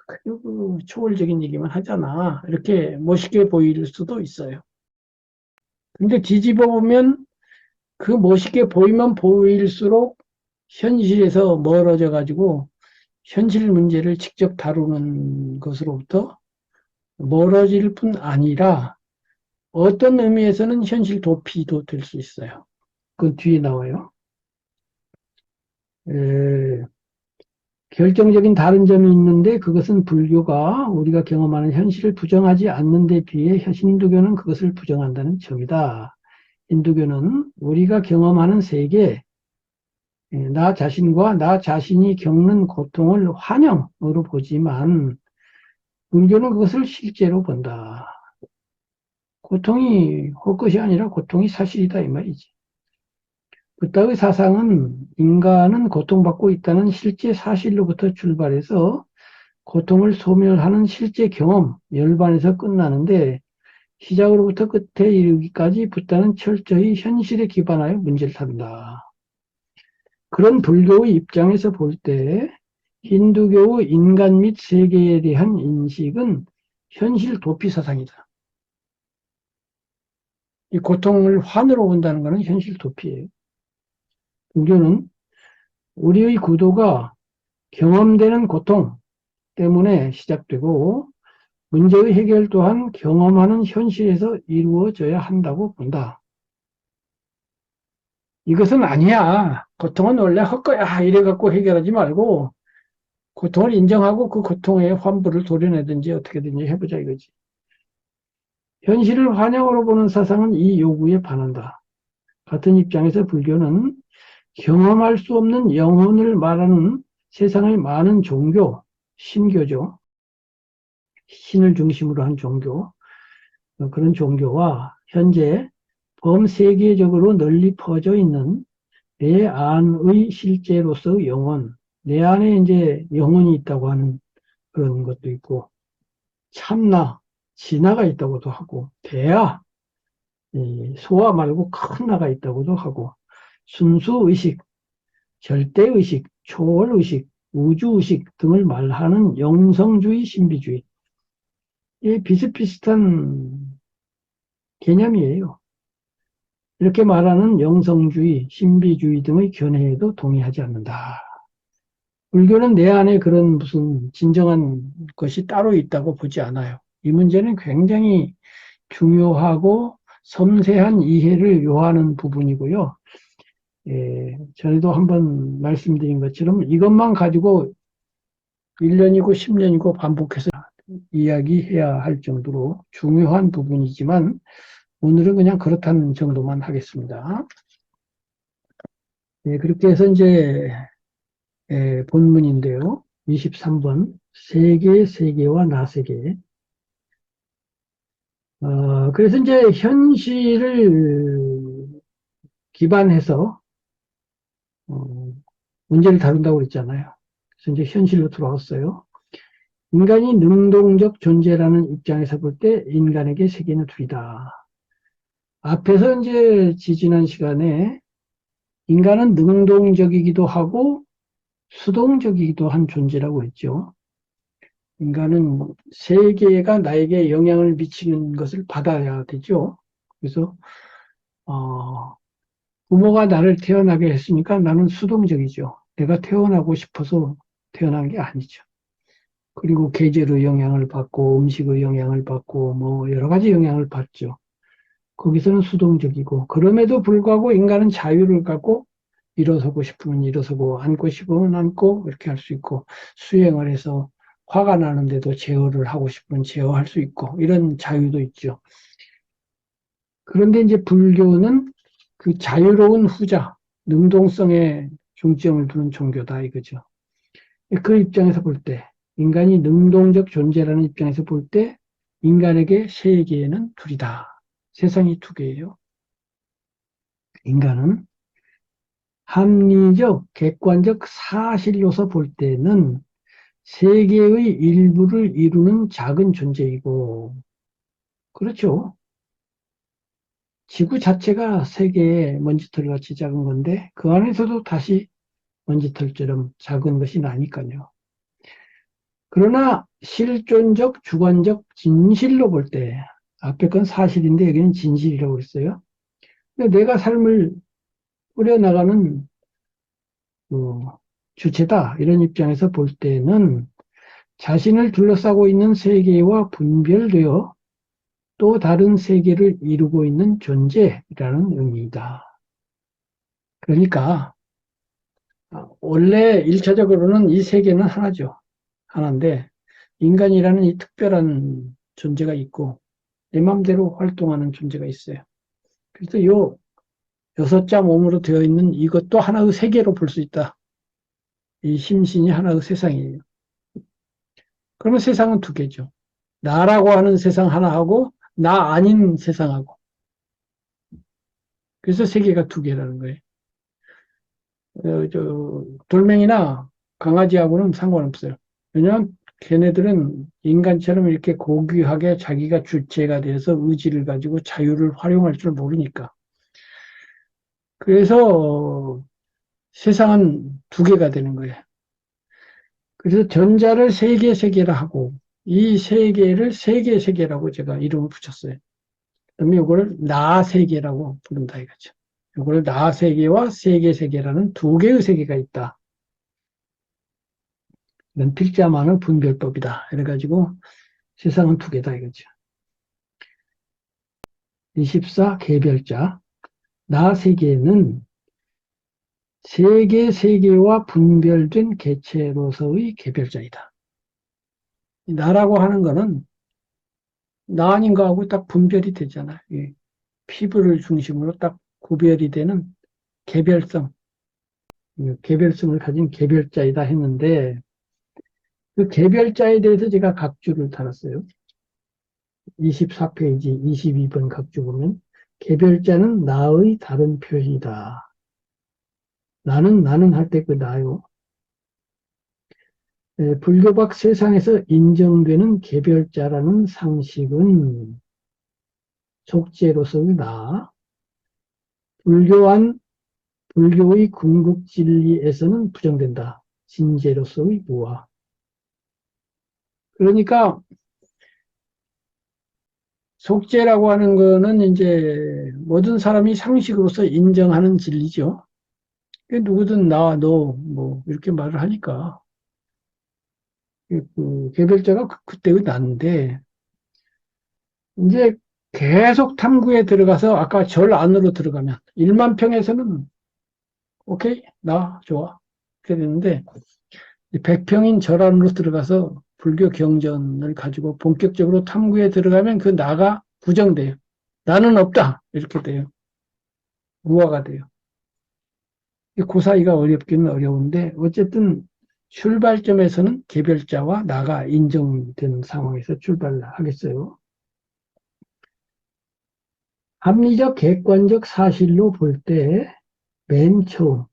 그 초월적인 얘기만 하잖아. 이렇게 멋있게 보일 수도 있어요. 근데 뒤집어 보면 그 멋있게 보이면 보일수록 현실에서 멀어져 가지고 현실 문제를 직접 다루는 것으로부터 멀어질 뿐 아니라 어떤 의미에서는 현실 도피도 될 수 있어요. 그건 뒤에 나와요. 에, 결정적인 다른 점이 있는데 그것은 불교가 우리가 경험하는 현실을 부정하지 않는 데 비해 힌두교는 그것을 부정한다는 점이다. 힌두교는 우리가 경험하는 세계, 나 자신과 나 자신이 겪는 고통을 환영으로 보지만 불교는 그것을 실제로 본다. 고통이 헛것이 아니라 고통이 사실이다 이 말이지. 부타의 사상은 인간은 고통받고 있다는 실제 사실로부터 출발해서 고통을 소멸하는 실제 경험, 열반에서 끝나는데 시작으로부터 끝에 이르기까지 부타는 철저히 현실에 기반하여 문제를 다룬다. 그런 불교의 입장에서 볼 때 힌두교의 인간 및 세계에 대한 인식은 현실 도피 사상이다. 이 고통을 환으로 본다는 것은 현실 도피예요. 불교는 우리의 구도가 경험되는 고통 때문에 시작되고 문제의 해결 또한 경험하는 현실에서 이루어져야 한다고 본다. 이것은 아니야. 고통은 원래 헛거야 이래갖고 해결하지 말고 고통을 인정하고 그 고통의 환부를 도려내든지 어떻게든지 해보자 이거지. 현실을 환영으로 보는 사상은 이 요구에 반한다. 같은 입장에서 불교는 경험할 수 없는 영혼을 말하는 세상의 많은 종교, 신교죠. 신을 중심으로 한 종교, 그런 종교와 현재 범세계적으로 널리 퍼져 있는 내 안의 실제로서 영혼, 내 안에 이제 영혼이 있다고 하는 그런 것도 있고, 참나, 진화가 있다고도 하고, 대하, 소화 말고 큰 나가 있다고도 하고, 순수의식, 절대의식, 초월의식, 우주의식 등을 말하는 영성주의, 신비주의. 이 비슷비슷한 개념이에요. 이렇게 말하는 영성주의, 신비주의 등의 견해에도 동의하지 않는다. 불교는 내 안에 그런 무슨 진정한 것이 따로 있다고 보지 않아요. 이 문제는 굉장히 중요하고 섬세한 이해를 요하는 부분이고요. 전에도 한번 말씀드린 것처럼 이것만 가지고 1년이고 10년이고 반복해서 이야기해야 할 정도로 중요한 부분이지만 오늘은 그냥 그렇다는 정도만 하겠습니다. 그렇게 해서 이제 본문인데요. 23번 세계, 세계와 나 세계. 그래서 이제 현실을 기반해서 문제를 다룬다고 그랬잖아요. 그래서 이제 현실로 들어왔어요. 인간이 능동적 존재라는 입장에서 볼 때 인간에게 세계는 둘이다. 앞에서 이제 지지난 시간에 인간은 능동적이기도 하고 수동적이기도 한 존재라고 했죠. 인간은 세계가 나에게 영향을 미치는 것을 받아야 되죠. 그래서 부모가 나를 태어나게 했으니까 나는 수동적이죠. 내가 태어나고 싶어서 태어난 게 아니죠. 그리고 계절의 영향을 받고 음식의 영향을 받고 뭐 여러 가지 영향을 받죠. 거기서는 수동적이고 그럼에도 불구하고 인간은 자유를 갖고 일어서고 싶으면 일어서고 앉고 싶으면 앉고 이렇게 할 수 있고 수행을 해서 화가 나는데도 제어를 하고 싶으면 제어할 수 있고 이런 자유도 있죠. 그런데 이제 불교는 그 자유로운 후자, 능동성에 중점을 두는 종교다 이거죠. 그 입장에서 볼 때, 인간이 능동적 존재라는 입장에서 볼 때, 인간에게 세계는 둘이다. 세상이 두 개예요. 인간은 합리적, 객관적 사실로서 볼 때는 세계의 일부를 이루는 작은 존재이고, 그렇죠. 지구 자체가 세계의 먼지털 같이 작은 건데, 그 안에서도 다시 먼지털처럼 작은 것이 나니까요. 그러나 실존적, 주관적 진실로 볼 때, 앞에 건 사실인데 여기는 진실이라고 그랬어요. 근데 내가 삶을 꾸려나가는 주체다. 이런 입장에서 볼 때는 자신을 둘러싸고 있는 세계와 분별되어 또 다른 세계를 이루고 있는 존재라는 의미이다. 그러니까 원래 1차적으로는 이 세계는 하나죠. 하나인데 인간이라는 이 특별한 존재가 있고 내 마음대로 활동하는 존재가 있어요. 그래서 요 6자 몸으로 되어 있는 이것도 하나의 세계로 볼 수 있다. 이 심신이 하나의 세상이에요. 그러면 세상은 두 개죠. 나라고 하는 세상 하나하고 나 아닌 세상하고. 그래서 세계가 두 개라는 거예요. 돌멩이나 강아지하고는 상관없어요. 왜냐하면 걔네들은 인간처럼 이렇게 고귀하게 자기가 주체가 돼서 의지를 가지고 자유를 활용할 줄 모르니까. 그래서 세상은 두 개가 되는 거예요. 그래서 전자를 세계라 하고 이 세계를 세계라고 제가 이름을 붙였어요. 그러면 이거를 나세계라고 부른다 이거죠. 이걸 나세계와 세계라는 두 개의 세계가 있다. 이건 필자만의 분별법이다. 그래가지고 세상은 두 개다 이거죠. 24 개별자. 나 세계는 세계와 분별된 개체로서의 개별자이다. 나라고 하는 거는 나 아닌 거하고 딱 분별이 되잖아. 이 피부를 중심으로 딱 구별이 되는 개별성, 개별성을 가진 개별자이다 했는데 그 개별자에 대해서 제가 각주를 달았어요. 24페이지 22번 각주 보면 개별자는 나의 다른 표현이다. 나는 할 때 그 나요. 불교박 세상에서 인정되는 개별자라는 상식은 속죄로서의 나, 불교의 궁극진리에서는 부정된다. 진재로서의 무아. 그러니까 속죄라고 하는 거는 이제 모든 사람이 상식으로서 인정하는 진리죠. 누구든 나, 너, 뭐, 이렇게 말을 하니까. 그 개별자가 그때의 나인데, 이제 계속 탐구에 들어가서 아까 절 안으로 들어가면 1만 평에서는 오케이, 나 좋아. 그렇게 되는데 100평인 절 안으로 들어가서 불교 경전을 가지고 본격적으로 탐구에 들어가면 그 나가 부정돼요. 나는 없다. 이렇게 돼요. 무화가 돼요. 그 사이가 어렵기는 어려운데 어쨌든 출발점에서는 개별자와 나가 인정된 상황에서 출발을 하겠어요. 합리적 객관적 사실로 볼 때 맨 처음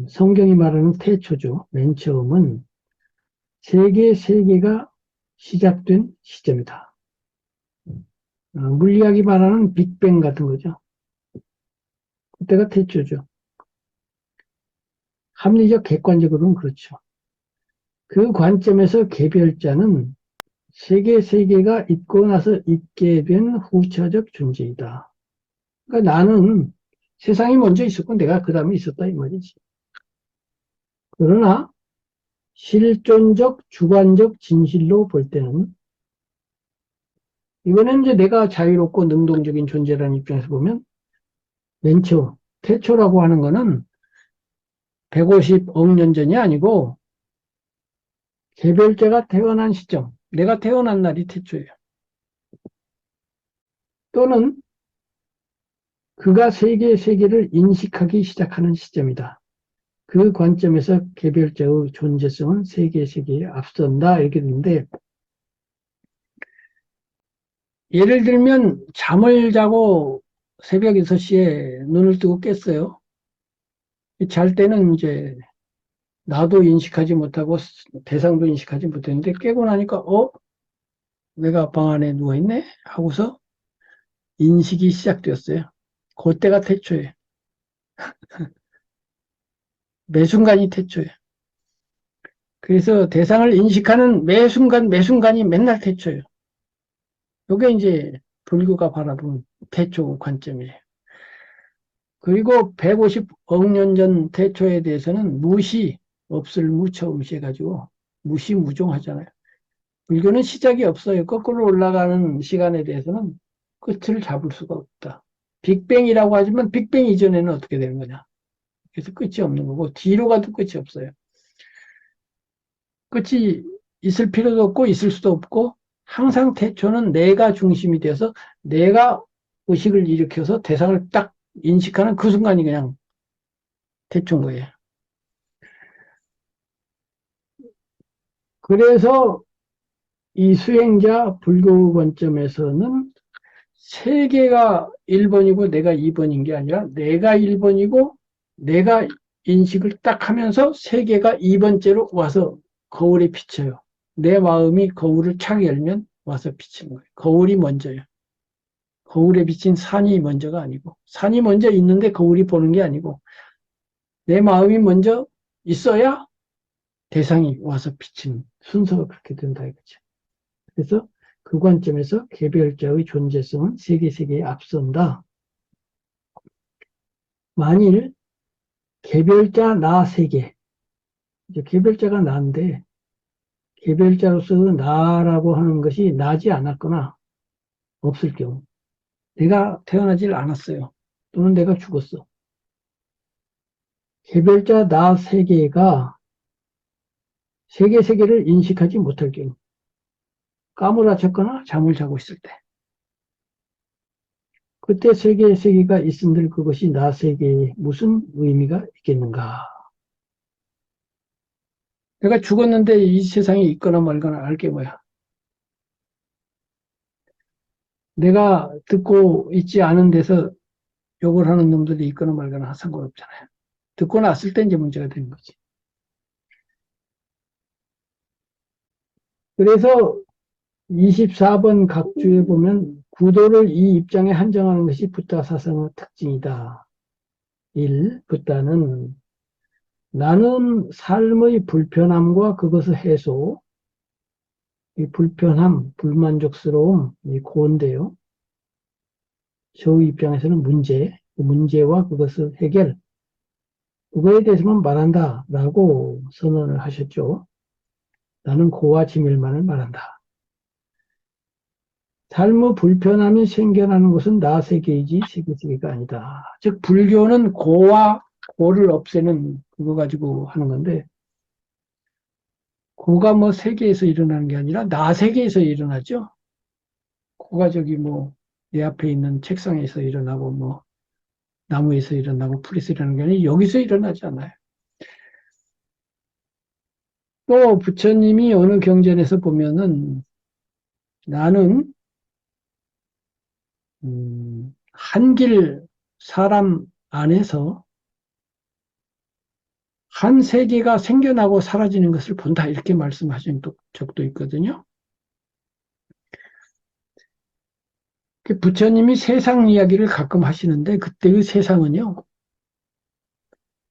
성경이 말하는 태초죠. 맨 처음은 세계가 시작된 시점이다. 물리학이 말하는 빅뱅 같은 거죠. 그때가 태초죠. 합리적 객관적으로는 그렇죠. 그 관점에서 개별자는 세계가 있고 나서 있게 된 후차적 존재이다. 그러니까 나는 세상이 먼저 있었고 내가 그 다음에 있었다 이 말이지. 그러나 실존적 주관적 진실로 볼 때는 이거는 이제 내가 자유롭고 능동적인 존재라는 입장에서 보면 맨 처음 태초라고 하는 거는 150억 년 전이 아니고 개별자가 태어난 시점, 내가 태어난 날이 태초예요. 또는 그가 세계를 인식하기 시작하는 시점이다. 그 관점에서 개별자의 존재성은 세계에 앞선다 이렇게 되는데 예를 들면 잠을 자고 새벽 6시에 눈을 뜨고 깼어요. 잘 때는 이제 나도 인식하지 못하고 대상도 인식하지 못했는데 깨고 나니까 내가 방 안에 누워있네? 하고서 인식이 시작되었어요. 그때가 태초예요. 매 순간이 태초예요. 그래서 대상을 인식하는 매 순간이 맨날 태초예요. 이게 이제 불교가 바라본 태초 관점이에요. 그리고 150억 년 전 태초에 대해서는 없을 무처음시해가지고 무시무종하잖아요. 불교는 시작이 없어요. 거꾸로 올라가는 시간에 대해서는 끝을 잡을 수가 없다. 빅뱅이라고 하지만 빅뱅 이전에는 어떻게 되는 거냐. 그래서 끝이 없는 거고 뒤로 가도 끝이 없어요. 끝이 있을 필요도 없고 있을 수도 없고 항상 태초는 내가 중심이 되어서 내가 의식을 일으켜서 대상을 딱 인식하는 그 순간이 그냥 태초인 거예요. 그래서 이 수행자 불교 관점에서는 세계가 1번이고 내가 2번인 게 아니라 내가 1번이고 내가 인식을 딱 하면서 세계가 2번째로 와서 거울에 비쳐요. 내 마음이 거울을 착 열면 와서 비치는 거예요. 거울이 먼저예요. 거울에 비친 산이 먼저가 아니고 산이 먼저 있는데 거울이 보는 게 아니고 내 마음이 먼저 있어야 대상이 와서 비치는 순서가 그렇게 된다 이거죠. 그래서 그 관점에서 개별자의 존재성은 세계에 앞선다. 만일 개별자 나 세계, 이제 개별자가 나인데 개별자로서 나라고 하는 것이 나지 않았거나 없을 경우 내가 태어나질 않았어요. 또는 내가 죽었어. 개별자 나 세계가 세계를 인식하지 못할 경우, 까무라쳤거나 잠을 자고 있을 때, 그때 세계가 있은들 그것이 나 세계에 무슨 의미가 있겠는가? 내가 죽었는데 이 세상에 있거나 말거나 알 게 뭐야? 내가 듣고 있지 않은 데서 욕을 하는 놈들이 있거나 말거나 상관없잖아요. 듣고 났을 때 이제 문제가 되는 거지. 그래서 24번 각주에 보면 구도를 이 입장에 한정하는 것이 붓다 사상의 특징이다. 1. 붓다는 나는 삶의 불편함과 그것의 해소, 이 불편함, 불만족스러움, 이 고인데요. 저 입장에서는 문제와 그것의 해결, 그거에 대해서만 말한다 라고 선언을 하셨죠. 나는 고와 지멸만을 말한다. 삶의 불편함이 생겨나는 것은 나 세계이지 세계가 아니다. 즉 불교는 고와 고를 없애는 그거 가지고 하는 건데 고가 뭐 세계에서 일어나는 게 아니라 나 세계에서 일어나죠. 고가 저기 뭐 내 앞에 있는 책상에서 일어나고 뭐 나무에서 일어나고 풀에서 일어나는 게 아니라 여기서 일어나지 않아요. 또 부처님이 어느 경전에서 보면은 나는 한길 사람 안에서 한 세계가 생겨나고 사라지는 것을 본다 이렇게 말씀하신 적도 있거든요. 부처님이 세상 이야기를 가끔 하시는데 그때의 세상은요.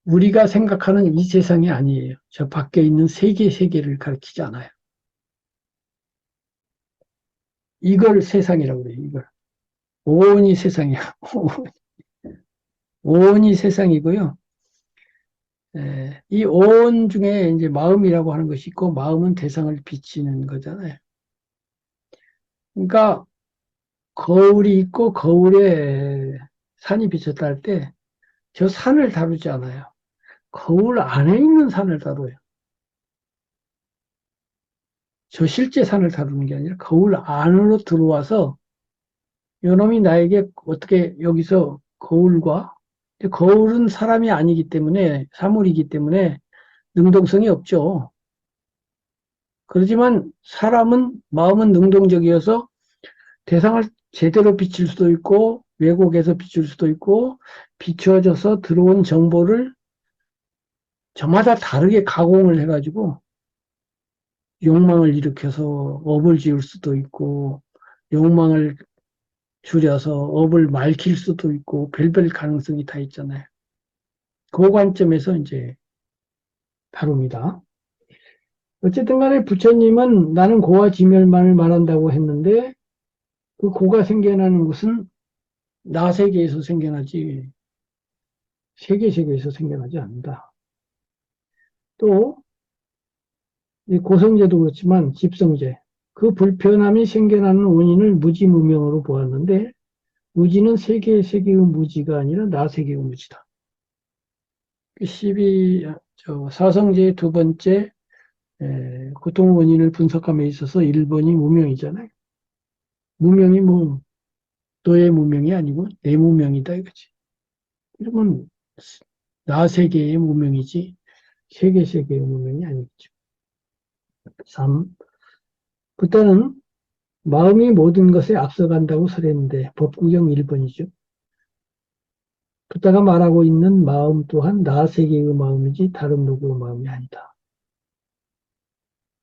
우리가 생각하는 이 세상이 아니에요. 저 밖에 있는 세계를 가르치지 않아요. 이걸 세상이라고 그래요. 이걸. 오온이 세상이야. 오온이 세상이고요. 이 오온 중에 이제 마음이라고 하는 것이 있고 마음은 대상을 비치는 거잖아요. 그러니까 거울이 있고 거울에 산이 비쳤다 할 때 저 산을 다루지 않아요. 거울 안에 있는 산을 다뤄요. 저 실제 산을 다루는 게 아니라 거울 안으로 들어와서 요놈이 나에게 어떻게 여기서 거울은 사람이 아니기 때문에 사물이기 때문에 능동성이 없죠. 그렇지만 마음은 능동적이어서 대상을 제대로 비칠 수도 있고 왜곡해서 비출 수도 있고 비춰져서 들어온 정보를 저마다 다르게 가공을 해가지고 욕망을 일으켜서 업을 지을 수도 있고 욕망을 줄여서 업을 말킬 수도 있고 별별 가능성이 다 있잖아요. 그 관점에서 이제 다룹니다. 어쨌든 간에 부처님은 나는 고와 지멸만을 말한다고 했는데 그 고가 생겨나는 것은 나 세계에서 생겨나지 세계에서 생겨나지 않는다. 또 고성제도 그렇지만 집성제 그 불편함이 생겨나는 원인을 무지무명으로 보았는데 무지는 세계의 무지가 아니라 나 세계의 무지다. 12사성제의 두 번째 고통 원인을 분석함에 있어서 1번이 무명이잖아요. 무명이 뭐 너의 무명이 아니고 내 무명이다 이거지. 그러면 나 세계의 무명이지 세계의 무명이 아니겠죠. 3. 부터는 마음이 모든 것에 앞서간다고 설했는데 법구경 1번이죠. 부다가 말하고 있는 마음 또한 나 세계의 마음이지 다른 누구의 마음이 아니다.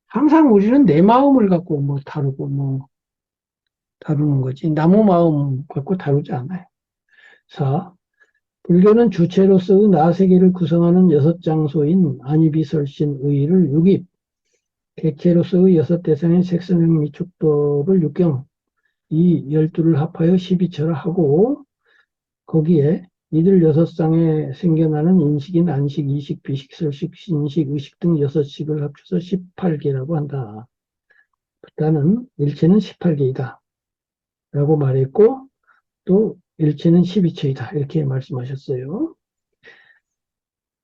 항상 우리는 내 마음을 갖고 뭐 다루고 뭐 다루는 거지 남의 마음 갖고 다루지 않아요. 4. 불교는 주체로서의 나 세계를 구성하는 6장소인 안이비설신 의의를 6입, 객체로서의 6대상의 색성형 미축법을 6경, 이 12를 합하여 12처라 하고 거기에 이들 6쌍에 생겨나는 인식인 안식, 이식, 비식, 설식, 신식, 의식 등 6식을 합쳐서 18개라고 한다. 부다는 일체는 18개이다. 라고 말했고 또 일체는 12처이다. 이렇게 말씀하셨어요.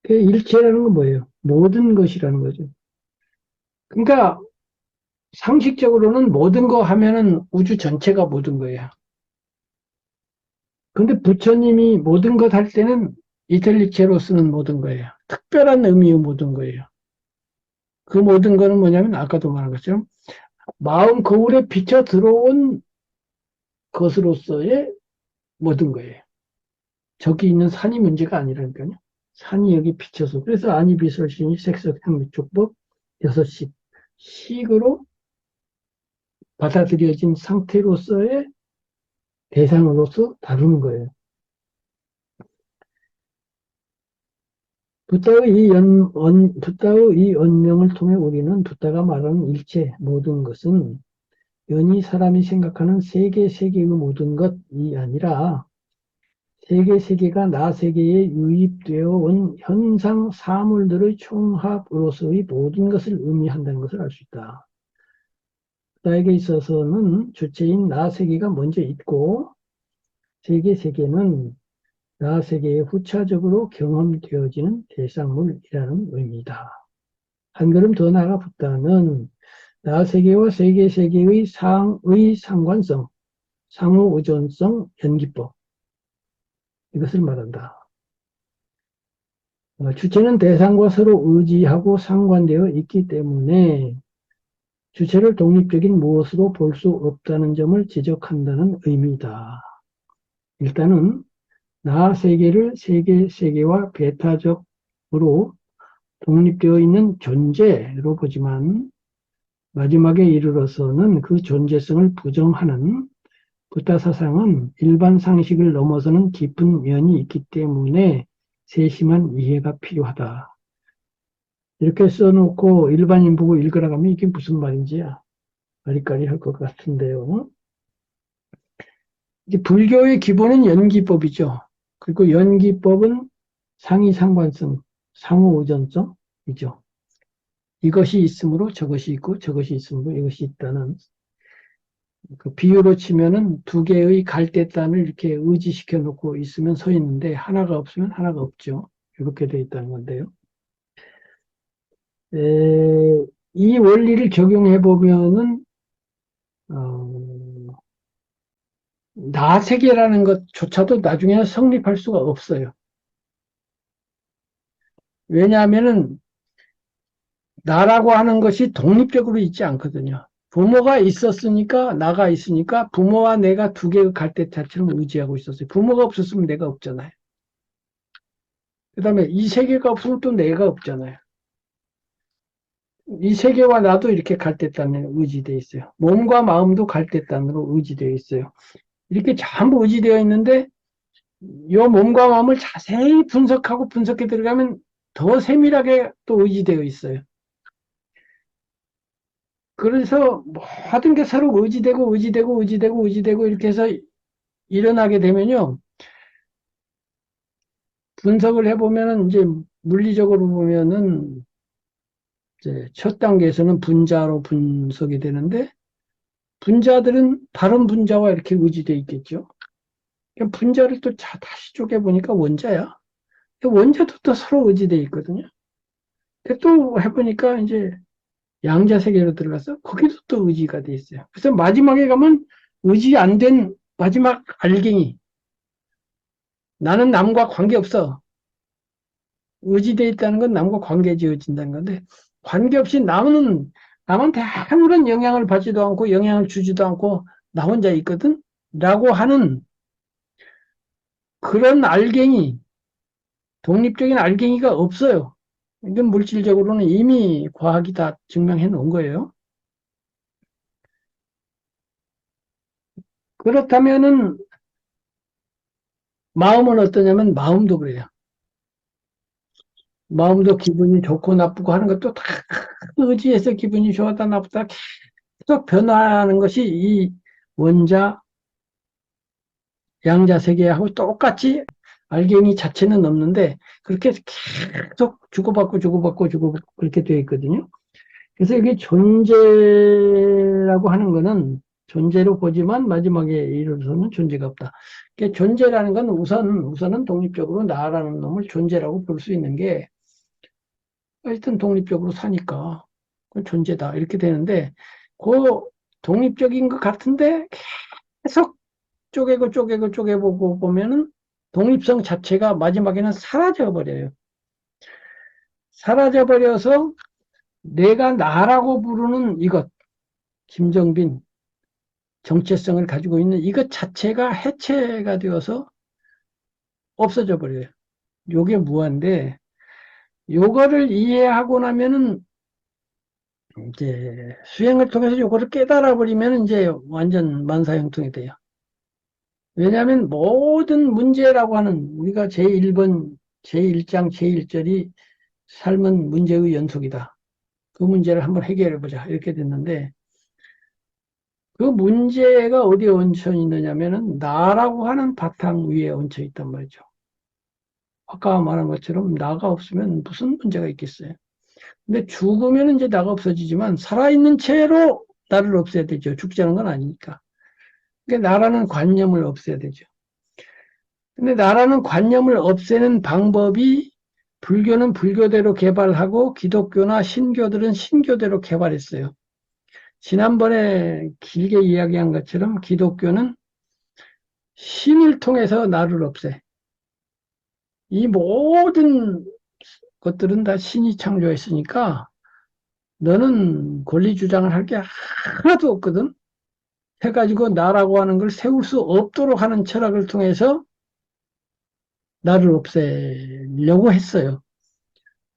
그 일체라는 건 뭐예요? 모든 것이라는 거죠. 그러니까 상식적으로는 모든 거 하면은 우주 전체가 모든 거예요. 근데 부처님이 모든 것 할 때는 이틀리체로 쓰는 모든 거예요. 특별한 의미의 모든 거예요. 그 모든 거는 뭐냐면 아까도 말한 것처럼 마음 거울에 비쳐 들어온 것으로서의 모든 거예요. 저기 있는 산이 문제가 아니라니까요. 산이 여기 비쳐서 그래서 아니비설신이 색석현미촉법 6식 식으로 받아들여진 상태로서의 대상으로서 다루는 거예요. 붓다의 이 언명을 통해 우리는 붓다가 말하는 일체 모든 것은 연히 사람이 생각하는 세계의 모든 것이 아니라 세계가 나 세계에 유입되어 온 현상 사물들의 총합으로서의 모든 것을 의미한다는 것을 알 수 있다. 나에게 있어서는 주체인 나 세계가 먼저 있고 세계는 나 세계에 후차적으로 경험되어지는 대상물이라는 의미다. 한 걸음 더 나아가 붓다는 나 세계와 세계의 상관성, 상호 의존성, 연기법 이것을 말한다. 주체는 대상과 서로 의지하고 상관되어 있기 때문에 주체를 독립적인 무엇으로 볼 수 없다는 점을 지적한다는 의미다. 일단은 나 세계를 세계와 배타적으로 독립되어 있는 존재로 보지만 마지막에 이르러서는 그 존재성을 부정하는 붓다 사상은 일반 상식을 넘어서는 깊은 면이 있기 때문에 세심한 이해가 필요하다. 이렇게 써놓고 일반인 보고 읽으라고 하면 이게 무슨 말인지 아리까리 할 것 같은데요. 이제 불교의 기본은 연기법이죠. 그리고 연기법은 상이상관성, 상호의존성이죠. 이것이 있으므로 저것이 있고 저것이 있으므로 이것이 있다는 그 비유로 치면은 두 개의 갈대단을 이렇게 의지시켜 놓고 있으면 서 있는데 하나가 없으면 하나가 없죠. 이렇게 돼 있다는 건데요. 이 원리를 적용해 보면은 나 세계라는 것조차도 나중에는 성립할 수가 없어요. 왜냐하면은 나라고 하는 것이 독립적으로 있지 않거든요. 부모가 있었으니까 나가 있으니까 부모와 내가 두 개의 갈대자처럼 의지하고 있었어요. 부모가 없었으면 내가 없잖아요. 그 다음에 이 세계가 없으면 또 내가 없잖아요. 이 세계와 나도 이렇게 갈대단에 의지되어 있어요. 몸과 마음도 갈대단으로 의지되어 있어요. 이렇게 전부 의지되어 있는데 이 몸과 마음을 자세히 분석하고 분석해 들어가면 더 세밀하게 또 의지되어 있어요. 그래서 모든 게 서로 의지되고 이렇게 해서 일어나게 되면요. 분석을 해보면은 이제 물리적으로 보면은 이제 첫 단계에서는 분자로 분석이 되는데 분자들은 다른 분자와 이렇게 의지되어 있겠죠. 분자를 또 다시 쪼개보니까 원자야. 원자도 또 서로 의지되어 있거든요. 또 해보니까 이제 양자 세계로 들어가서 거기도 또 의지가 돼 있어요. 그래서 마지막에 가면 의지 안 된 마지막 알갱이. 나는 남과 관계없어. 의지되어 있다는 건 남과 관계 지어진다는 건데 관계없이 남은 아무런 영향을 받지도 않고 영향을 주지도 않고 나 혼자 있거든? 라고 하는 그런 알갱이, 독립적인 알갱이가 없어요. 이건 물질적으로는 이미 과학이 다 증명해 놓은 거예요. 그렇다면은 마음은 어떠냐면 마음도 그래요. 마음도 기분이 좋고 나쁘고 하는 것도 다 의지해서 기분이 좋았다 나쁘다 계속 변화하는 것이 이 원자, 양자 세계하고 똑같이 알갱이 자체는 없는데 그렇게 계속 주고받고 그렇게 되어 있거든요. 그래서 이게 존재라고 하는 거는 존재로 보지만 마지막에 이르러서는 존재가 없다. 존재라는 건 우선은 독립적으로 나라는 놈을 존재라고 볼 수 있는 게 하여튼 독립적으로 사니까 그건 존재다 이렇게 되는데 그 독립적인 것 같은데 계속 쪼개고 보면은 독립성 자체가 마지막에는 사라져 버려요. 사라져 버려서 내가 나라고 부르는 이것, 김정빈 정체성을 가지고 있는 이것 자체가 해체가 되어서 없어져 버려요. 요게 무한데 요거를 이해하고 나면은 이제 수행을 통해서 요거를 깨달아 버리면 이제 완전 만사형통이 돼요. 왜냐하면 모든 문제라고 하는 우리가 제1번, 제1장, 제1절이 삶은 문제의 연속이다. 그 문제를 한번 해결해 보자. 이렇게 됐는데 그 문제가 어디에 얹혀 있느냐면은 나라고 하는 바탕 위에 얹혀 있단 말이죠. 아까 말한 것처럼 나가 없으면 무슨 문제가 있겠어요. 근데 죽으면 이제 나가 없어지지만 살아있는 채로 나를 없애야 되죠. 죽지 않은 건 아니니까. 그러니까 나라는 관념을 없애야 되죠. 근데 나라는 관념을 없애는 방법이 불교는 불교대로 개발하고 기독교나 신교들은 신교대로 개발했어요. 지난번에 길게 이야기한 것처럼 기독교는 신을 통해서 나를 없애. 이 모든 것들은 다 신이 창조했으니까 너는 권리 주장을 할 게 하나도 없거든. 해가지고 나라고 하는 걸 세울 수 없도록 하는 철학을 통해서 나를 없애려고 했어요.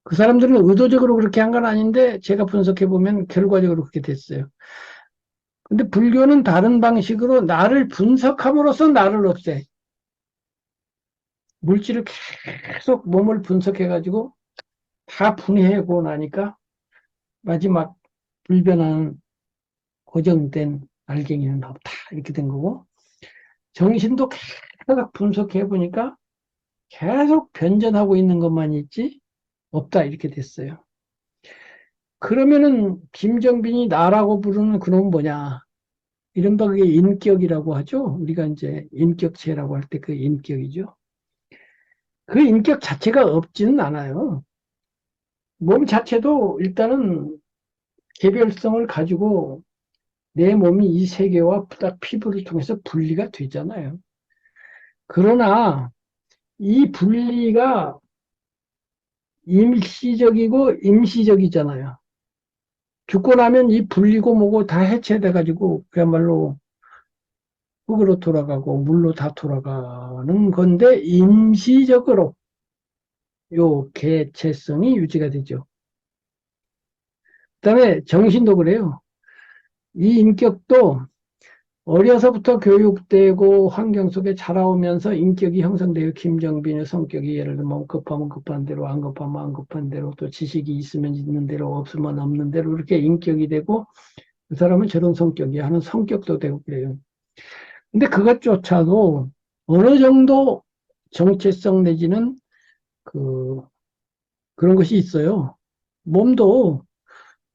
그 사람들은 의도적으로 그렇게 한 건 아닌데 제가 분석해 보면 결과적으로 그렇게 됐어요. 근데 불교는 다른 방식으로 나를 분석함으로써 나를 없애. 물질을 계속 몸을 분석해 가지고 다 분해하고 나니까 마지막 불변한 고정된 알갱이는 없다. 이렇게 된 거고 정신도 계속 분석해 보니까 계속 변전하고 있는 것만 있지 없다. 이렇게 됐어요. 그러면은 김정빈이 나라고 부르는 그놈은 뭐냐? 이른바 그게 인격이라고 하죠. 우리가 이제 인격체라고 할 때 그 인격이죠. 그 인격 자체가 없지는 않아요. 몸 자체도 일단은 개별성을 가지고 내 몸이 이 세계와 딱 피부를 통해서 분리가 되잖아요. 그러나 이 분리가 일시적이고 임시적이잖아요. 죽고 나면 이 분리고 뭐고 다 해체돼 가지고 그야말로 흙으로 돌아가고 물로 다 돌아가는 건데 임시적으로 요 개체성이 유지가 되죠. 그다음에 정신도 그래요. 이 인격도 어려서부터 교육되고 환경 속에 자라오면서 인격이 형성돼요. 김정빈의 성격이 예를 들면 급하면 급한 대로, 안 급하면 안 급한 대로, 또 지식이 있으면 있는 대로, 없으면 없는 대로 이렇게 인격이 되고 그 사람은 저런 성격이야 하는 성격도 되고 그래요. 근데 그것조차도 어느 정도 정체성 내지는 그 그런 것이 있어요. 몸도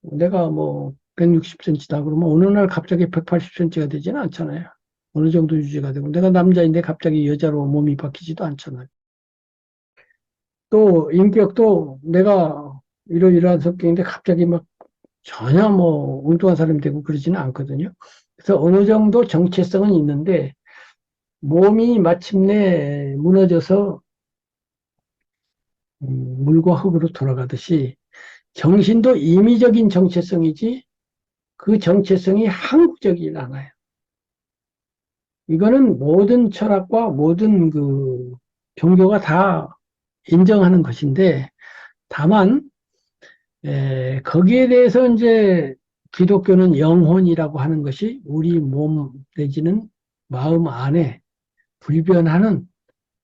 내가 뭐 160cm다 그러면 어느 날 갑자기 180cm가 되지는 않잖아요. 어느 정도 유지가 되고 내가 남자인데 갑자기 여자로 몸이 바뀌지도 않잖아요. 또 인격도 내가 이러이러한 성격인데 갑자기 막 전혀 뭐 엉뚱한 사람이 되고 그러지는 않거든요. 그래서 어느 정도 정체성은 있는데 몸이 마침내 무너져서 물과 흙으로 돌아가듯이 정신도 임의적인 정체성이지 그 정체성이 항구적이지 않아요. 이거는 모든 철학과 모든 그 종교가 다 인정하는 것인데 다만 거기에 대해서 이제 기독교는 영혼이라고 하는 것이 우리 몸 내지는 마음 안에 불변하는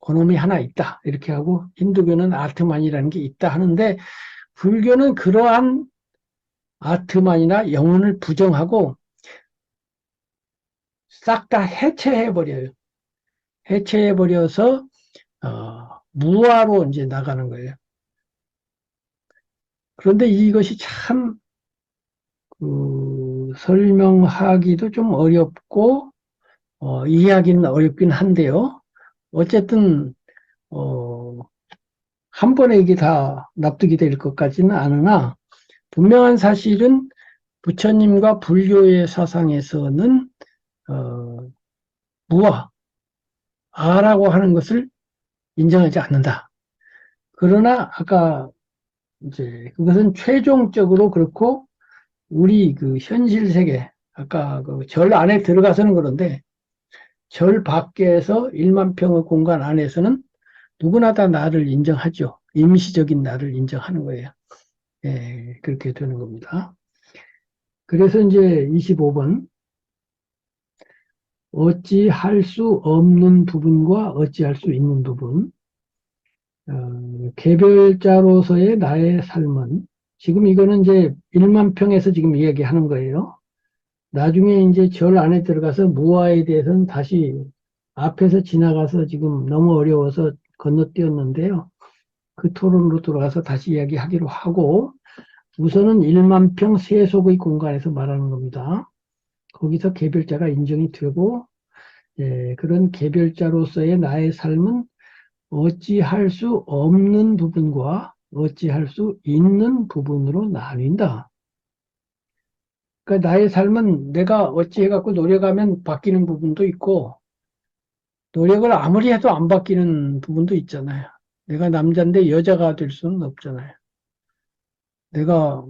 그놈이 하나 있다 이렇게 하고 힌두교는 아트만이라는 게 있다 하는데 불교는 그러한 아트만이나 영혼을 부정하고 싹 다 해체해 버려요. 해체해 버려서 무아로 이제 나가는 거예요. 그런데 이것이 참 설명하기도 좀 어렵고 이해하기는 어렵긴 한데요. 어쨌든 어, 한 번에 이게 다 납득이 될 것까지는 않으나 분명한 사실은 부처님과 불교의 사상에서는 무아, 아라고 하는 것을 인정하지 않는다. 그러나 아까 이제 그것은 최종적으로 그렇고 우리 그 현실 세계 아까 그 절 안에 들어가서는 그런데 절 밖에서 1만 평의 공간 안에서는 누구나 다 나를 인정하죠. 임시적인 나를 인정하는 거예요. 예, 그렇게 되는 겁니다. 그래서 이제 25번 어찌할 수 없는 부분과 어찌할 수 있는 부분 개별자로서의 나의 삶은 지금 이거는 이제 1만 평에서 지금 이야기하는 거예요. 나중에 이제 절 안에 들어가서 무아에 대해서는 다시 앞에서 지나가서 지금 너무 어려워서 건너뛰었는데요. 그 토론으로 돌아가서 다시 이야기하기로 하고 우선은 1만 평 세속의 공간에서 말하는 겁니다. 거기서 개별자가 인정이 되고 그런 개별자로서의 나의 삶은 어찌할 수 없는 부분과 어찌할 수 있는 부분으로 나뉜다. 그러니까 나의 삶은 내가 어찌해갖고 노력하면 바뀌는 부분도 있고 노력을 아무리 해도 안 바뀌는 부분도 있잖아요. 내가 남자인데 여자가 될 수는 없잖아요. 내가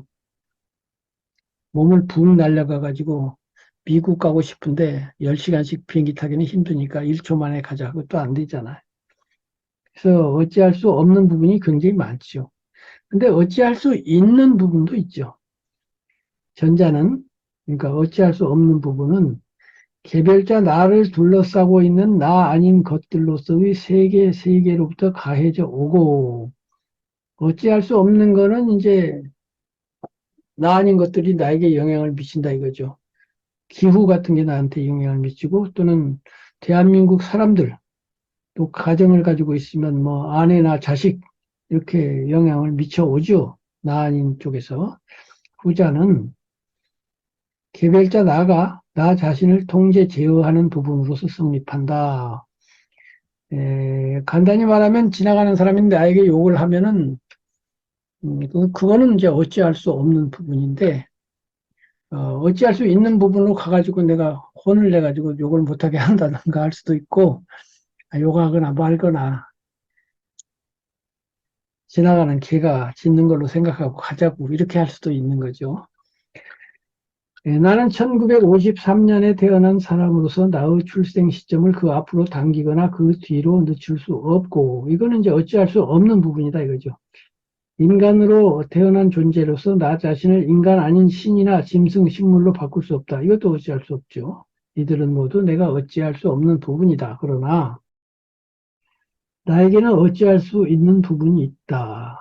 몸을 붕 날려가가지고 미국 가고 싶은데 10시간씩 비행기 타기는 힘드니까 1초 만에 가자. 그것도 안 되잖아요. 그래서 어찌할 수 없는 부분이 굉장히 많죠. 근데 어찌할 수 있는 부분도 있죠. 전자는, 그러니까 어찌할 수 없는 부분은 개별자 나를 둘러싸고 있는 나 아닌 것들로서의 세계로부터 가해져 오고, 어찌할 수 없는 거는 이제 나 아닌 것들이 나에게 영향을 미친다 이거죠. 기후 같은 게 나한테 영향을 미치고, 또는 대한민국 사람들, 또 가정을 가지고 있으면 뭐 아내나 자식, 이렇게 영향을 미쳐 오죠. 나 아닌 쪽에서. 후자는 개별자 나가 나 자신을 통제 제어하는 부분으로서 성립한다. 간단히 말하면 지나가는 사람이 나에게 욕을 하면은 그거는 이제 어찌할 수 없는 부분인데 어찌할 수 있는 부분으로 가가지고 내가 혼을 내가지고 욕을 못하게 한다든가 할 수도 있고 욕하거나 말거나 지나가는 개가 짖는 걸로 생각하고 가자고 이렇게 할 수도 있는 거죠. 나는 1953년에 태어난 사람으로서 나의 출생 시점을 그 앞으로 당기거나 그 뒤로 늦출 수 없고, 이거는 이제 어찌할 수 없는 부분이다 이거죠. 인간으로 태어난 존재로서 나 자신을 인간 아닌 신이나 짐승, 식물로 바꿀 수 없다. 이것도 어찌할 수 없죠. 이들은 모두 내가 어찌할 수 없는 부분이다. 그러나 나에게는 어찌할 수 있는 부분이 있다.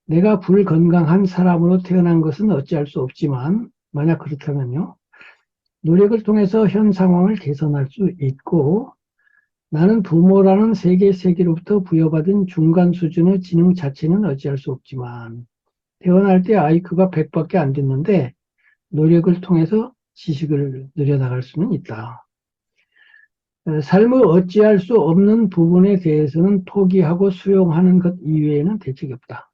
내가 불건강한 사람으로 태어난 것은 어찌할 수 없지만, 만약 그렇다면요. 노력을 통해서 현 상황을 개선할 수 있고 나는 부모라는 세계로부터 부여받은 중간 수준의 지능 자체는 어찌할 수 없지만 태어날 때 IQ가 100밖에 안 됐는데 노력을 통해서 지식을 늘려나갈 수는 있다. 삶의 어찌할 수 없는 부분에 대해서는 포기하고 수용하는 것 이외에는 대책이 없다.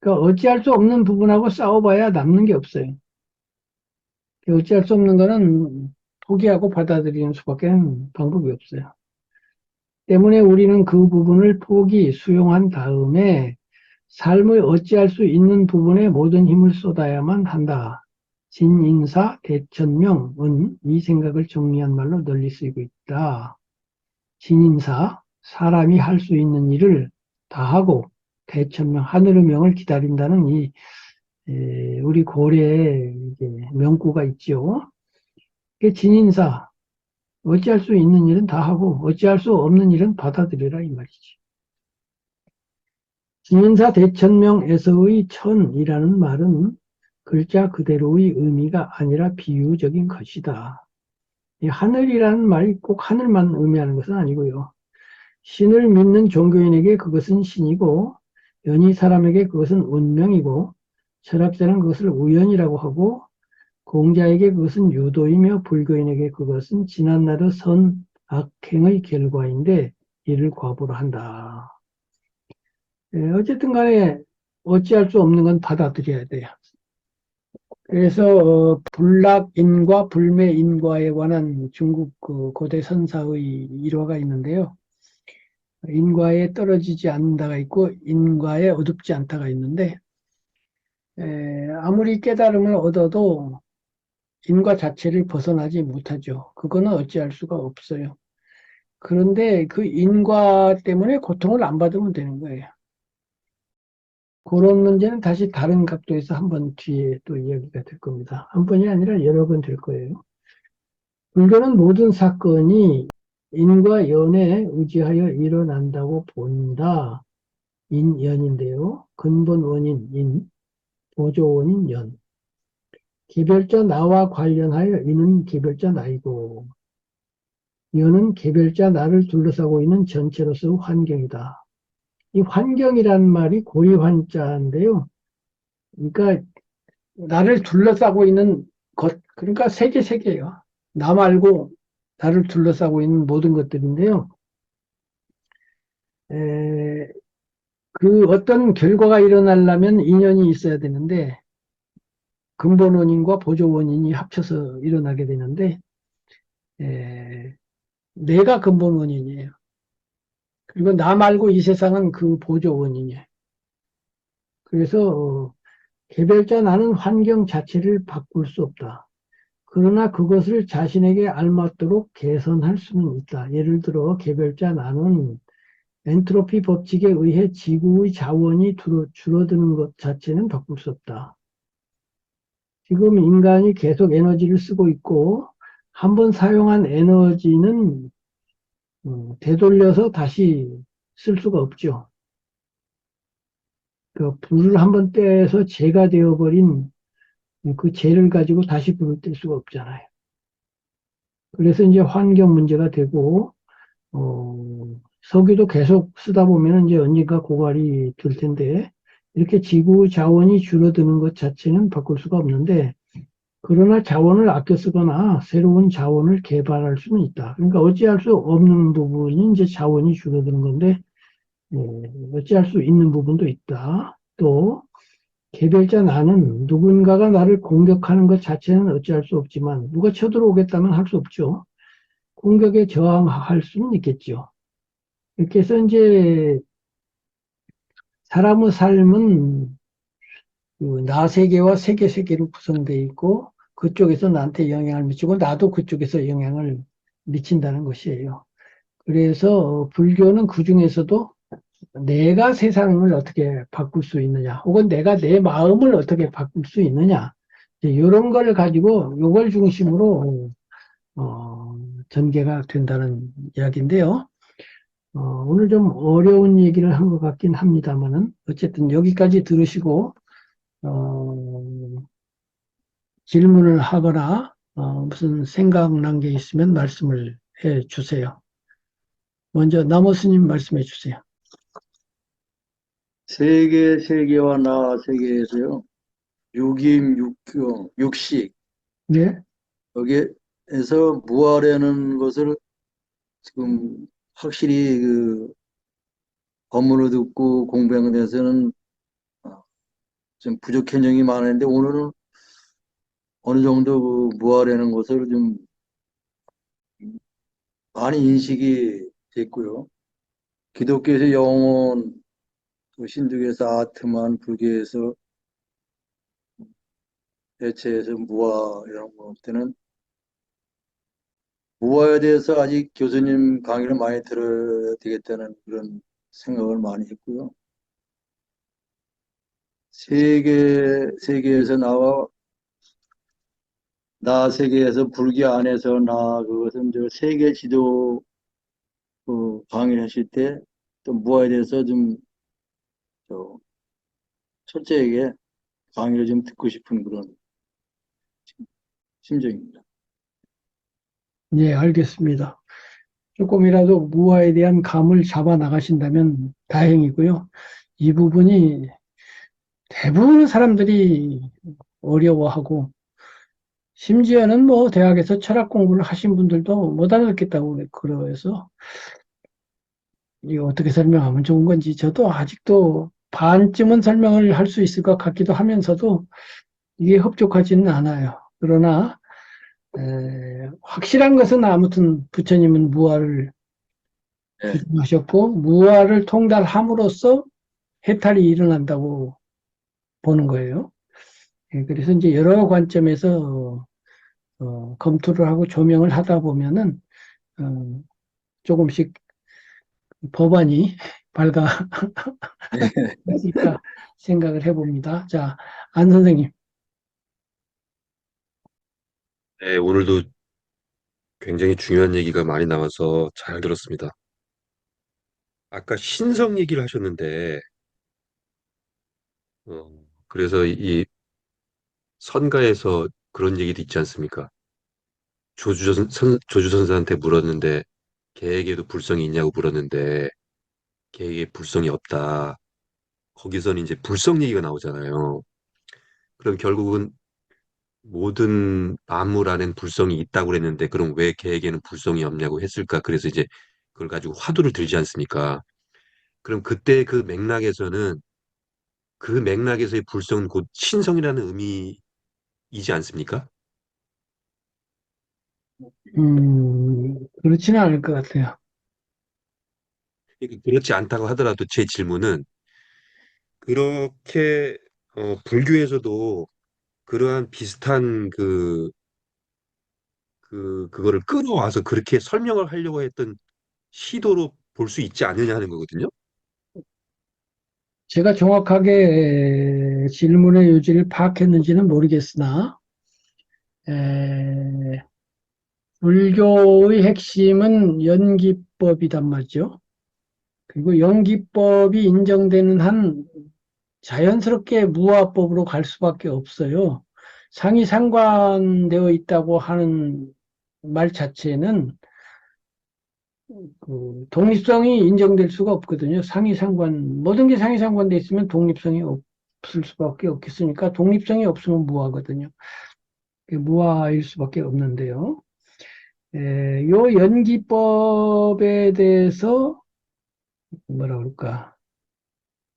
그러니까 어찌할 수 없는 부분하고 싸워봐야 남는 게 없어요. 어찌할 수 없는 거는 포기하고 받아들이는 수밖에 방법이 없어요. 때문에 우리는 그 부분을 수용한 다음에 삶의 어찌할 수 있는 부분에 모든 힘을 쏟아야만 한다. 진인사 대천명은 이 생각을 정리한 말로 널리 쓰이고 있다. 진인사, 사람이 할 수 있는 일을 다 하고 대천명, 하늘의 명을 기다린다는 우리 고려에 명구가 있죠. 진인사, 어찌할 수 있는 일은 다 하고 어찌할 수 없는 일은 받아들여라 이 말이지. 진인사 대천명에서의 천이라는 말은 글자 그대로의 의미가 아니라 비유적인 것이다. 이 하늘이라는 말이 꼭 하늘만 의미하는 것은 아니고요. 신을 믿는 종교인에게 그것은 신이고 연희 사람에게 그것은 운명이고 철학자는 그것을 우연이라고 하고 공자에게 그것은 유도이며 불교인에게 그것은 지난날의 악행의 결과인데 이를 과보로 한다. 어쨌든 간에 어찌할 수 없는 건 받아들여야 돼요. 그래서 불락인과 불매인과에 관한 중국 그 고대 선사의 일화가 있는데요. 인과에 떨어지지 않는다가 있고 인과에 어둡지 않다가 있는데 아무리 깨달음을 얻어도 인과 자체를 벗어나지 못하죠. 그거는 어찌할 수가 없어요. 그런데 그 인과 때문에 고통을 안 받으면 되는 거예요. 그런 문제는 다시 다른 각도에서 한번 뒤에 또 이야기가 될 겁니다. 한 번이 아니라 여러 번 될 거예요. 불교는 모든 사건이 인과 연에 의지하여 일어난다고 본다. 인연인데요. 근본 원인 인, 보조 원인 연. 개별자 나와 관련하여 이는 개별자 나이고 연은 개별자 나를 둘러싸고 있는 전체로서 환경이다. 이 환경이란 말이 고리환자인데요. 그러니까 나를 둘러싸고 있는 것, 그러니까 세계예요. 나 말고 나를 둘러싸고 있는 모든 것들인데요. 에, 그 어떤 결과가 일어나려면 인연이 있어야 되는데 근본 원인과 보조 원인이 합쳐서 일어나게 되는데 에, 내가 근본 원인이에요. 그리고 나 말고 이 세상은 그 보조 원인이에요. 그래서 개별자 나는 환경 자체를 바꿀 수 없다. 그러나 그것을 자신에게 알맞도록 개선할 수는 있다. 예를 들어 개별자 나는 엔트로피 법칙에 의해 지구의 자원이 줄어드는 것 자체는 바꿀 수 없다. 지금 인간이 계속 에너지를 쓰고 있고 한번 사용한 에너지는 되돌려서 다시 쓸 수가 없죠. 그 불을 한번 떼서 재가 되어버린 그 재를 가지고 다시 불을 뗄 수가 없잖아요. 그래서 이제 환경 문제가 되고 석유도 계속 쓰다 보면 이제 언젠가 고갈이 될 텐데 이렇게 지구 자원이 줄어드는 것 자체는 바꿀 수가 없는데 그러나 자원을 아껴 쓰거나 새로운 자원을 개발할 수는 있다. 그러니까 어찌할 수 없는 부분이 이제 자원이 줄어드는 건데 어찌할 수 있는 부분도 있다. 또 개별자 나는 누군가가 나를 공격하는 것 자체는 어찌할 수 없지만 누가 쳐들어오겠다면 할 수 없죠. 공격에 저항할 수는 있겠죠. 이렇게 해서 이제 사람의 삶은 그나 세계와 세계 세계로 구성되어 있고 그쪽에서 나한테 영향을 미치고 나도 그쪽에서 영향을 미친다는 것이에요. 그래서 불교는 그 중에서도 내가 세상을 어떻게 바꿀 수 있느냐, 혹은 내가 내 마음을 어떻게 바꿀 수 있느냐, 이런 걸 가지고 이걸 중심으로 전개가 된다는 이야기인데요. 오늘 좀 어려운 얘기를 한 것 같긴 합니다만은 어쨌든 여기까지 들으시고 질문을 하거나 무슨 생각난 게 있으면 말씀을 해 주세요. 먼저 남호 스님 말씀해 주세요. 세계와 나 세계에서요. 육임, 육경, 육식 네, 여기에서 무아라는 것을 지금 확실히 그 법문을 듣고 공부한 데서는 좀 부족한 점이 많은데 오늘은 어느 정도 그 무아라는 것을 좀 많이 인식이 됐고요. 기독교에서 영혼, 또 신두교에서 아트만, 불교에서 대체해서 무아 이런 거 때는 무아에 대해서 아직 교수님 강의를 많이 들어야 되겠다는 그런 생각을 많이 했고요. 세계에서 나와 나 세계에서 불교 안에서 나 그것은 저 세계 지도 강의를 하실 때 또 무아에 대해서 좀 저, 철저하게 강의를 좀 듣고 싶은 그런 심정입니다. 네, 알겠습니다. 조금이라도 무아에 대한 감을 잡아 나가신다면 다행이고요. 이 부분이 대부분의 사람들이 어려워하고 심지어는 뭐 대학에서 철학 공부를 하신 분들도 못 알아듣겠다고 그래서 이거 어떻게 설명하면 좋은 건지 저도 아직도 반쯤은 설명을 할 수 있을 것 같기도 하면서도 이게 흡족하지는 않아요. 그러나 확실한 것은 아무튼 부처님은 무아를 예, 주장하셨고 무아를 통달함으로써 해탈이 일어난다고 보는 거예요. 그래서 이제 여러 관점에서 검토를 하고 조명을 하다 보면은 어, 조금씩 법안이 밝아질까 생각을 해봅니다. 자, 안 선생님. 네, 오늘도 굉장히 중요한 얘기가 많이 나와서 잘 들었습니다. 아까 신성 얘기를 하셨는데, 그래서 이 선가에서 그런 얘기도 있지 않습니까? 조주선사한테 물었는데, 개에게도 불성이 있냐고 물었는데, 개에게 불성이 없다. 거기서는 이제 불성 얘기가 나오잖아요. 그럼 결국은 모든 만물 안엔 불성이 있다고 그랬는데, 그럼 왜 개에게는 불성이 없냐고 했을까? 그래서 이제 그걸 가지고 화두를 들지 않습니까? 그럼 그때 그 맥락에서는 그 맥락에서의 불성은 곧 신성이라는 의미이지 않습니까? 그렇지는 않을 것 같아요. 그러니까 그렇지 않다고 하더라도 제 질문은 그렇게 불교에서도 그러한 비슷한 그거를 끌어와서 그렇게 설명을 하려고 했던 시도로 볼 수 있지 않느냐 하는 거거든요. 제가 정확하게 질문의 요지를 파악했는지는 모르겠으나, 에, 불교의 핵심은 연기법이단 말이죠. 그리고 연기법이 인정되는 한 자연스럽게 무화법으로 갈 수밖에 없어요. 상이 상관되어 있다고 하는 말 자체는 그 독립성이 인정될 수가 없거든요. 모든 게 상이 상관돼 있으면 독립성이 없을 수밖에 없겠으니까 독립성이 없으면 무화거든요. 무화일 수밖에 없는데요. 요 연기법에 대해서 뭐라 그럴까,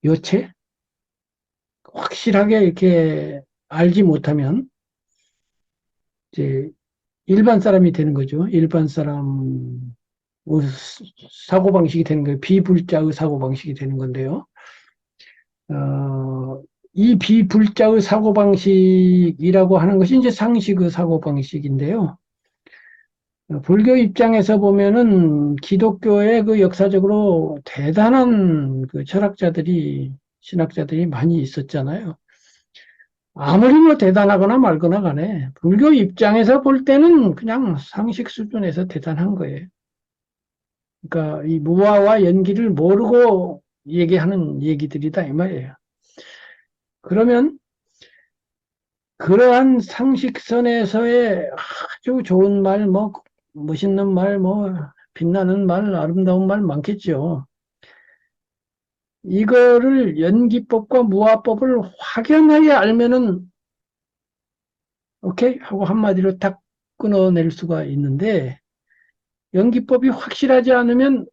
요체? 확실하게 이렇게 알지 못하면 이제 일반 사람이 되는 거죠. 일반 사람 사고방식이 되는 거예요. 비불자의 사고방식이 되는 건데요. 이 비불자의 사고방식이라고 하는 것이 이제 상식의 사고방식인데요. 불교 입장에서 보면은 기독교의 그 역사적으로 대단한 그 철학자들이, 신학자들이 많이 있었잖아요. 아무리 뭐 대단하거나 말거나 간에 불교 입장에서 볼 때는 그냥 상식 수준에서 대단한 거예요. 그러니까 이 무아와 연기를 모르고 얘기하는 얘기들이다 이 말이에요. 그러면 그러한 상식선에서의 아주 좋은 말, 뭐 멋있는 말, 뭐 빛나는 말, 아름다운 말 많겠죠. 이거를 연기법과 무아법을 확연하게 알면은 오케이 하고 한마디로 딱 끊어낼 수가 있는데 연기법이 확실하지 않으면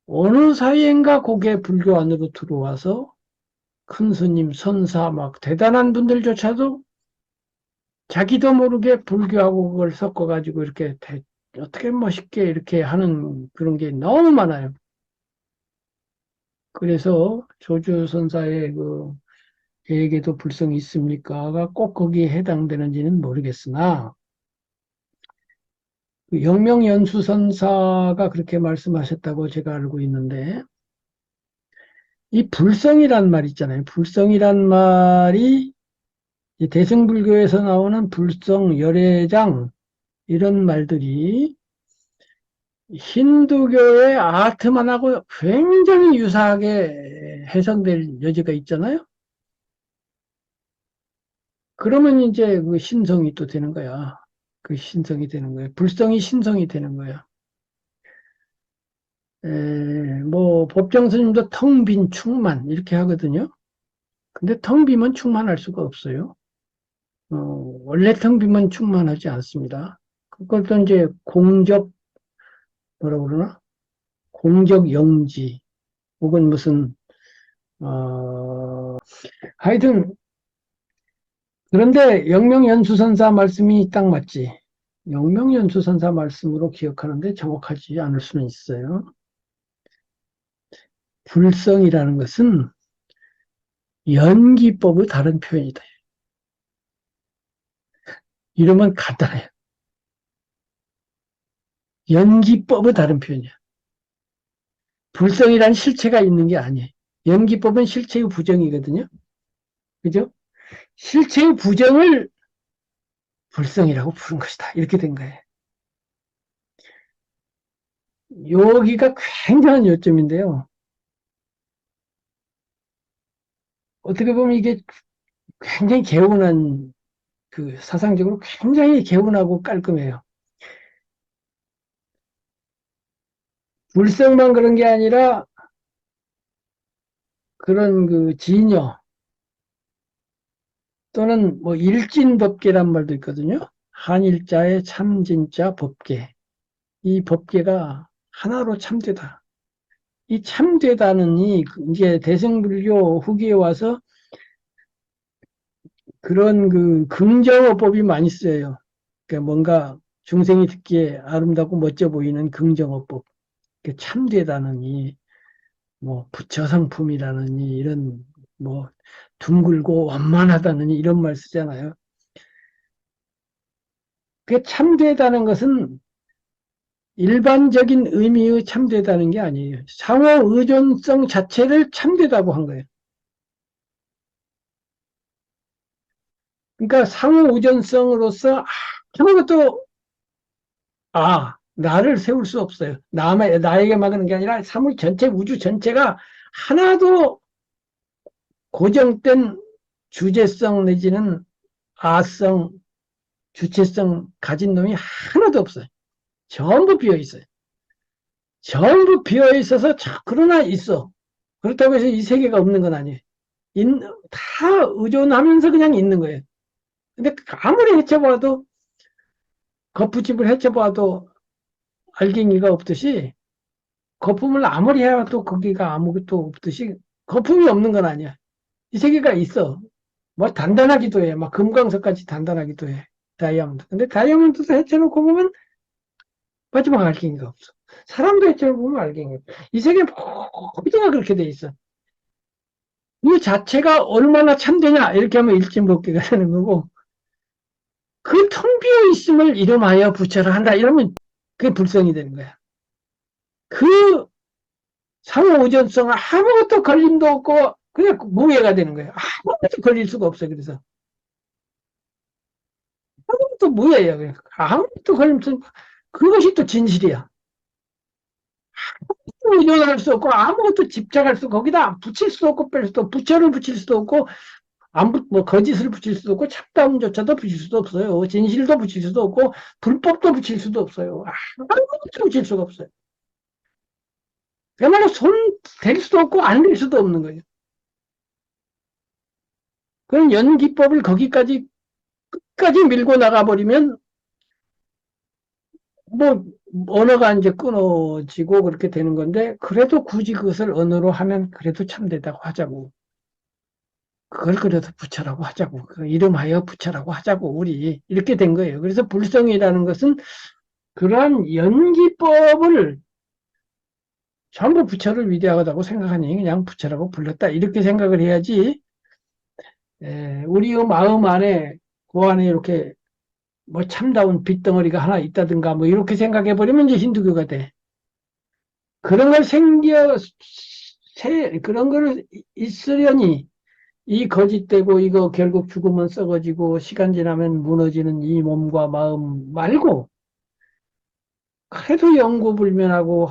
어느 사이엔가 고개 불교 안으로 들어와서 큰 스님, 선사, 막 대단한 분들조차도 자기도 모르게 불교하고 그걸 섞어가지고 이렇게 어떻게 멋있게 이렇게 하는 그런 게 너무 많아요. 그래서 조주 선사의 그 계에게도 불성이 있습니까가 꼭 거기에 해당되는지는 모르겠으나 그 영명연수 선사가 그렇게 말씀하셨다고 제가 알고 있는데 이 불성이란 말 있잖아요. 불성이란 말이 대승불교에서 나오는 불성, 열애장 이런 말들이 힌두교의 아트만하고 굉장히 유사하게 해석될 여지가 있잖아요. 그러면 이제 그 신성이 또 되는 거야. 그 신성이 되는 거야. 불성이 신성이 되는 거야. 뭐 법정 스님도 텅 빈 충만 이렇게 하거든요. 근데 텅 비면 충만할 수가 없어요. 원래 텅 비면 충만하지 않습니다. 그것도 이제 공적 뭐라 그러나? 공적 영지, 혹은 무슨, 하여튼, 그런데 영명연수선사 말씀이 딱 맞지. 영명연수선사 말씀으로 기억하는데 정확하지 않을 수는 있어요. 불성이라는 것은 연기법의 다른 표현이다. 이러면 간단해요. 연기법의 다른 표현이야. 불성이란 실체가 있는 게 아니에요. 연기법은 실체의 부정이거든요. 그죠? 실체의 부정을 불성이라고 부른 것이다. 이렇게 된 거예요. 여기가 굉장한 요점인데요. 어떻게 보면 이게 굉장히 개운한, 사상적으로 굉장히 개운하고 깔끔해요. 불성만 그런 게 아니라 그런 진여 또는 뭐 일진법계란 말도 있거든요. 한일자의 참진자 법계. 이 법계가 하나로 참되다. 이 참되다는 이제 대승불교 후기에 와서 그런 긍정어법이 많이 쓰여요. 그러니까 뭔가 중생이 듣기에 아름답고 멋져 보이는 긍정어법. 참되다느니, 뭐, 부처성품이라느니, 이런, 뭐, 둥글고 완만하다느니, 이런 말 쓰잖아요. 그 참되다는 것은 일반적인 의미의 참되다는 게 아니에요. 상호 의존성 자체를 참되다고 한 거예요. 그러니까 상호 의존성으로서 아무것도, 나를 세울 수 없어요. 나에게 막는 게 아니라 사물 전체, 우주 전체가 하나도 고정된 주제성 내지는 아성, 주체성 가진 놈이 하나도 없어요. 전부 비어 있어요. 전부 비어 있어서 그러나 있어. 그렇다고 해서 이 세계가 없는 건 아니에요. 다 의존하면서 그냥 있는 거예요. 근데 아무리 헤쳐봐도, 거푸집을 헤쳐봐도 알갱이가 없듯이, 거품을 아무리 해도 거기가 아무것도 없듯이, 거품이 없는 건 아니야. 이 세계가 있어. 뭐 단단하기도 해. 막 금광석까지 단단하기도 해. 다이아몬드. 근데 다이아몬드도 헤쳐놓고 보면 마지막 알갱이가 없어. 사람도 헤쳐놓고 보면 알갱이가 없어. 이 세계 모두가 그렇게 돼 있어. 이 자체가 얼마나 참되냐 이렇게 하면 일진법계가 되는 거고, 그 텅 비어 있음을 이름하여 부처를 한다 이러면 그게 불성이 되는 거야. 그 상호우전성은 아무것도 걸림도 없고 그냥 무예가 되는 거예요. 아무것도 걸릴 수가 없어요. 그래서 아무것도 무예예요. 그냥. 아무것도 걸림 수 그것이 또 진실이야. 의존할 수 없고 아무것도 집착할 수 없고 거기다 붙일 수도 없고 뺄 수도 없고 부처를 붙일 수도 없고 뭐 거짓을 붙일 수도 없고 참다움조차도 붙일 수도 없어요. 진실도 붙일 수도 없고 불법도 붙일 수도 없어요. 아무것도 붙일 수가 없어요. 그야말로 손 댈 수도 없고 안 댈 수도 없는 거예요. 그런 연기법을 거기까지 끝까지 밀고 나가버리면 뭐 언어가 이제 끊어지고 그렇게 되는 건데 그래도 굳이 그것을 언어로 하면 그래도 참되다고 하자고. 그걸 그래도 부처라고 하자고. 그 이름하여 부처라고 하자고 우리 이렇게 된 거예요. 그래서 불성이라는 것은 그러한 연기법을 전부 부처를 위대하다고 생각하니 그냥 부처라고 불렀다. 이렇게 생각을 해야지 우리의 마음 안에 그 안에 이렇게 뭐 참다운 빗덩어리가 하나 있다든가 뭐 이렇게 생각해 버리면 이제 힌두교가 돼. 그런 걸 그런 걸 있으려니 이 거짓되고 이거 결국 죽으면 썩어지고 시간 지나면 무너지는 이 몸과 마음 말고 그래도 영구불면하고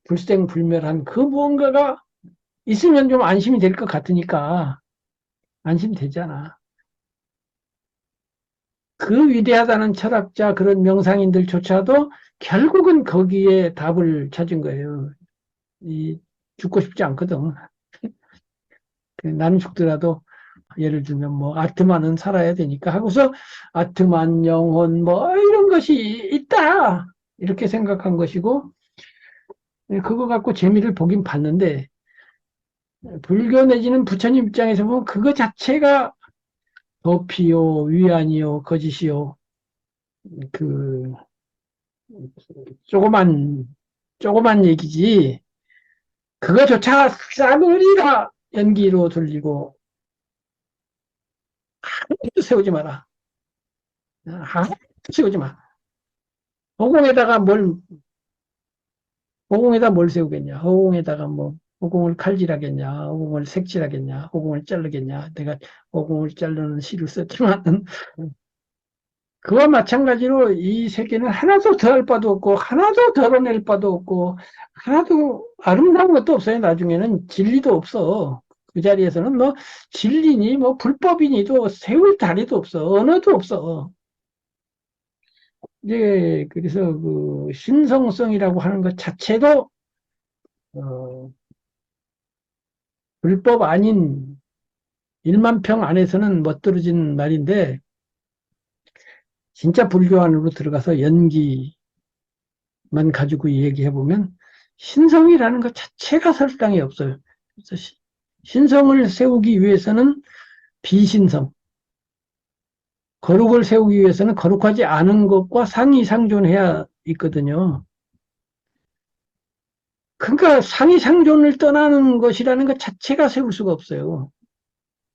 불생불멸한 그 무언가가 있으면 좀 안심이 될 것 같으니까 안심되잖아. 그 위대하다는 철학자 그런 명상인들조차도 결국은 거기에 답을 찾은 거예요. 죽고 싶지 않거든. 나는 죽더라도 예를 들면 뭐 아트만은 살아야 되니까 하고서 아트만 영혼 뭐 이런 것이 있다 이렇게 생각한 것이고 그거 갖고 재미를 보긴 봤는데, 불교 내지는 부처님 입장에서 보면 그거 자체가 도피요, 위안이요, 거짓이요, 그, 조그만, 조그만 얘기지. 그거조차 싸그리가 연기로 들리고, 하나도 세우지 마라. 하나도 세우지 마. 허공에다가 허공에다 뭘 세우겠냐? 허공에다가 뭐, 허공을 칼질하겠냐? 허공을 색칠하겠냐? 허공을 자르겠냐? 내가 허공을 자르는 시를 썼지만, 그와 마찬가지로 이 세계는 하나도 더할 바도 없고, 하나도 덜어낼 바도 없고, 하나도 아름다운 것도 없어요. 나중에는 진리도 없어. 그 자리에서는 뭐, 진리니, 뭐, 불법이니도 세울 다리도 없어. 언어도 없어. 이제, 그래서 그, 신성성이라고 하는 것 자체도, 어, 불법 아닌 1만 평 안에서는 멋들어진 말인데, 진짜 불교 안으로 들어가서 연기만 가지고 얘기해보면, 신성이라는 것 자체가 설당이 없어요. 그래서 신성을 세우기 위해서는 비신성, 거룩을 세우기 위해서는 거룩하지 않은 것과 상이상존해야 있거든요. 그러니까 상이상존을 떠나는 것이라는 것 자체가 세울 수가 없어요.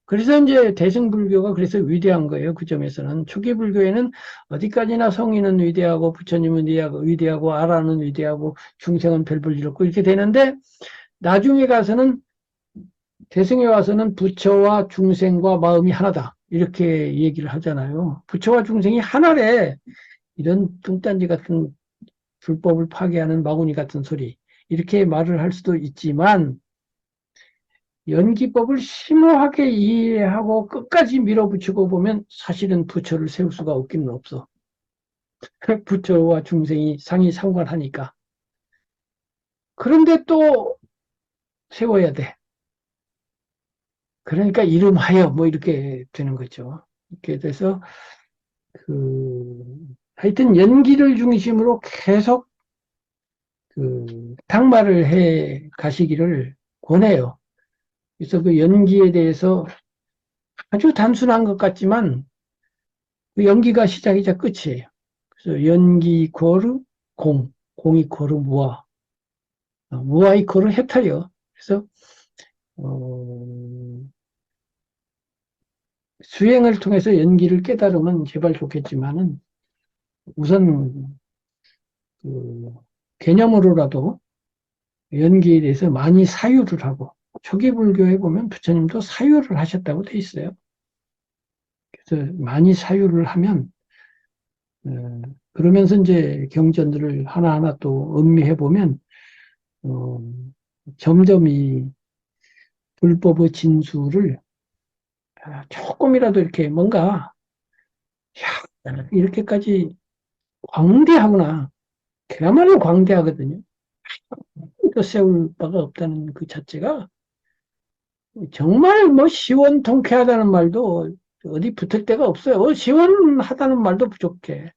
그래서 이제 대승불교가 그래서 위대한 거예요. 그 점에서는. 초기 불교에는 어디까지나 성인은 위대하고 부처님은 위대하고 아라는 위대하고 중생은 별 볼 일 없고 이렇게 되는데 나중에 가서는 대승에 와서는 부처와 중생과 마음이 하나다. 이렇게 얘기를 하잖아요. 부처와 중생이 하나래. 이런 뚱딴지 같은 불법을 파괴하는 마구니 같은 소리. 이렇게 말을 할 수도 있지만 연기법을 심오하게 이해하고 끝까지 밀어붙이고 보면 사실은 부처를 세울 수가 없기는 없어. 부처와 중생이 상이 상관하니까. 그런데 또 세워야 돼. 그러니까 이름하여 뭐 이렇게 되는 거죠. 이렇게 돼서 하여튼 연기를 중심으로 계속 당말을 해 가시기를 권해요. 그래서 그 연기에 대해서 아주 단순한 것 같지만 그 연기가 시작이자 끝이에요. 그래서 연기 이코르 공, 공 이코르 무아, 무아 이코르 해탈이요. 그래서 어, 수행을 통해서 연기를 깨달으면 제발 좋겠지만은 우선 그 개념으로라도 연기에 대해서 많이 사유를 하고 초기 불교에 보면 부처님도 사유를 하셨다고 돼 있어요. 그래서 많이 사유를 하면 그러면서 이제 경전들을 하나하나 또 음미해 보면 어, 점점 이 불법의 진수를 조금이라도 이렇게 뭔가 야, 이렇게까지 광대하구나. 그야말로 광대하거든요. 또 세울 바가 없다는 그 자체가 정말 뭐 시원통쾌하다는 말도 어디 붙을 데가 없어요. 시원하다는 말도 부족해.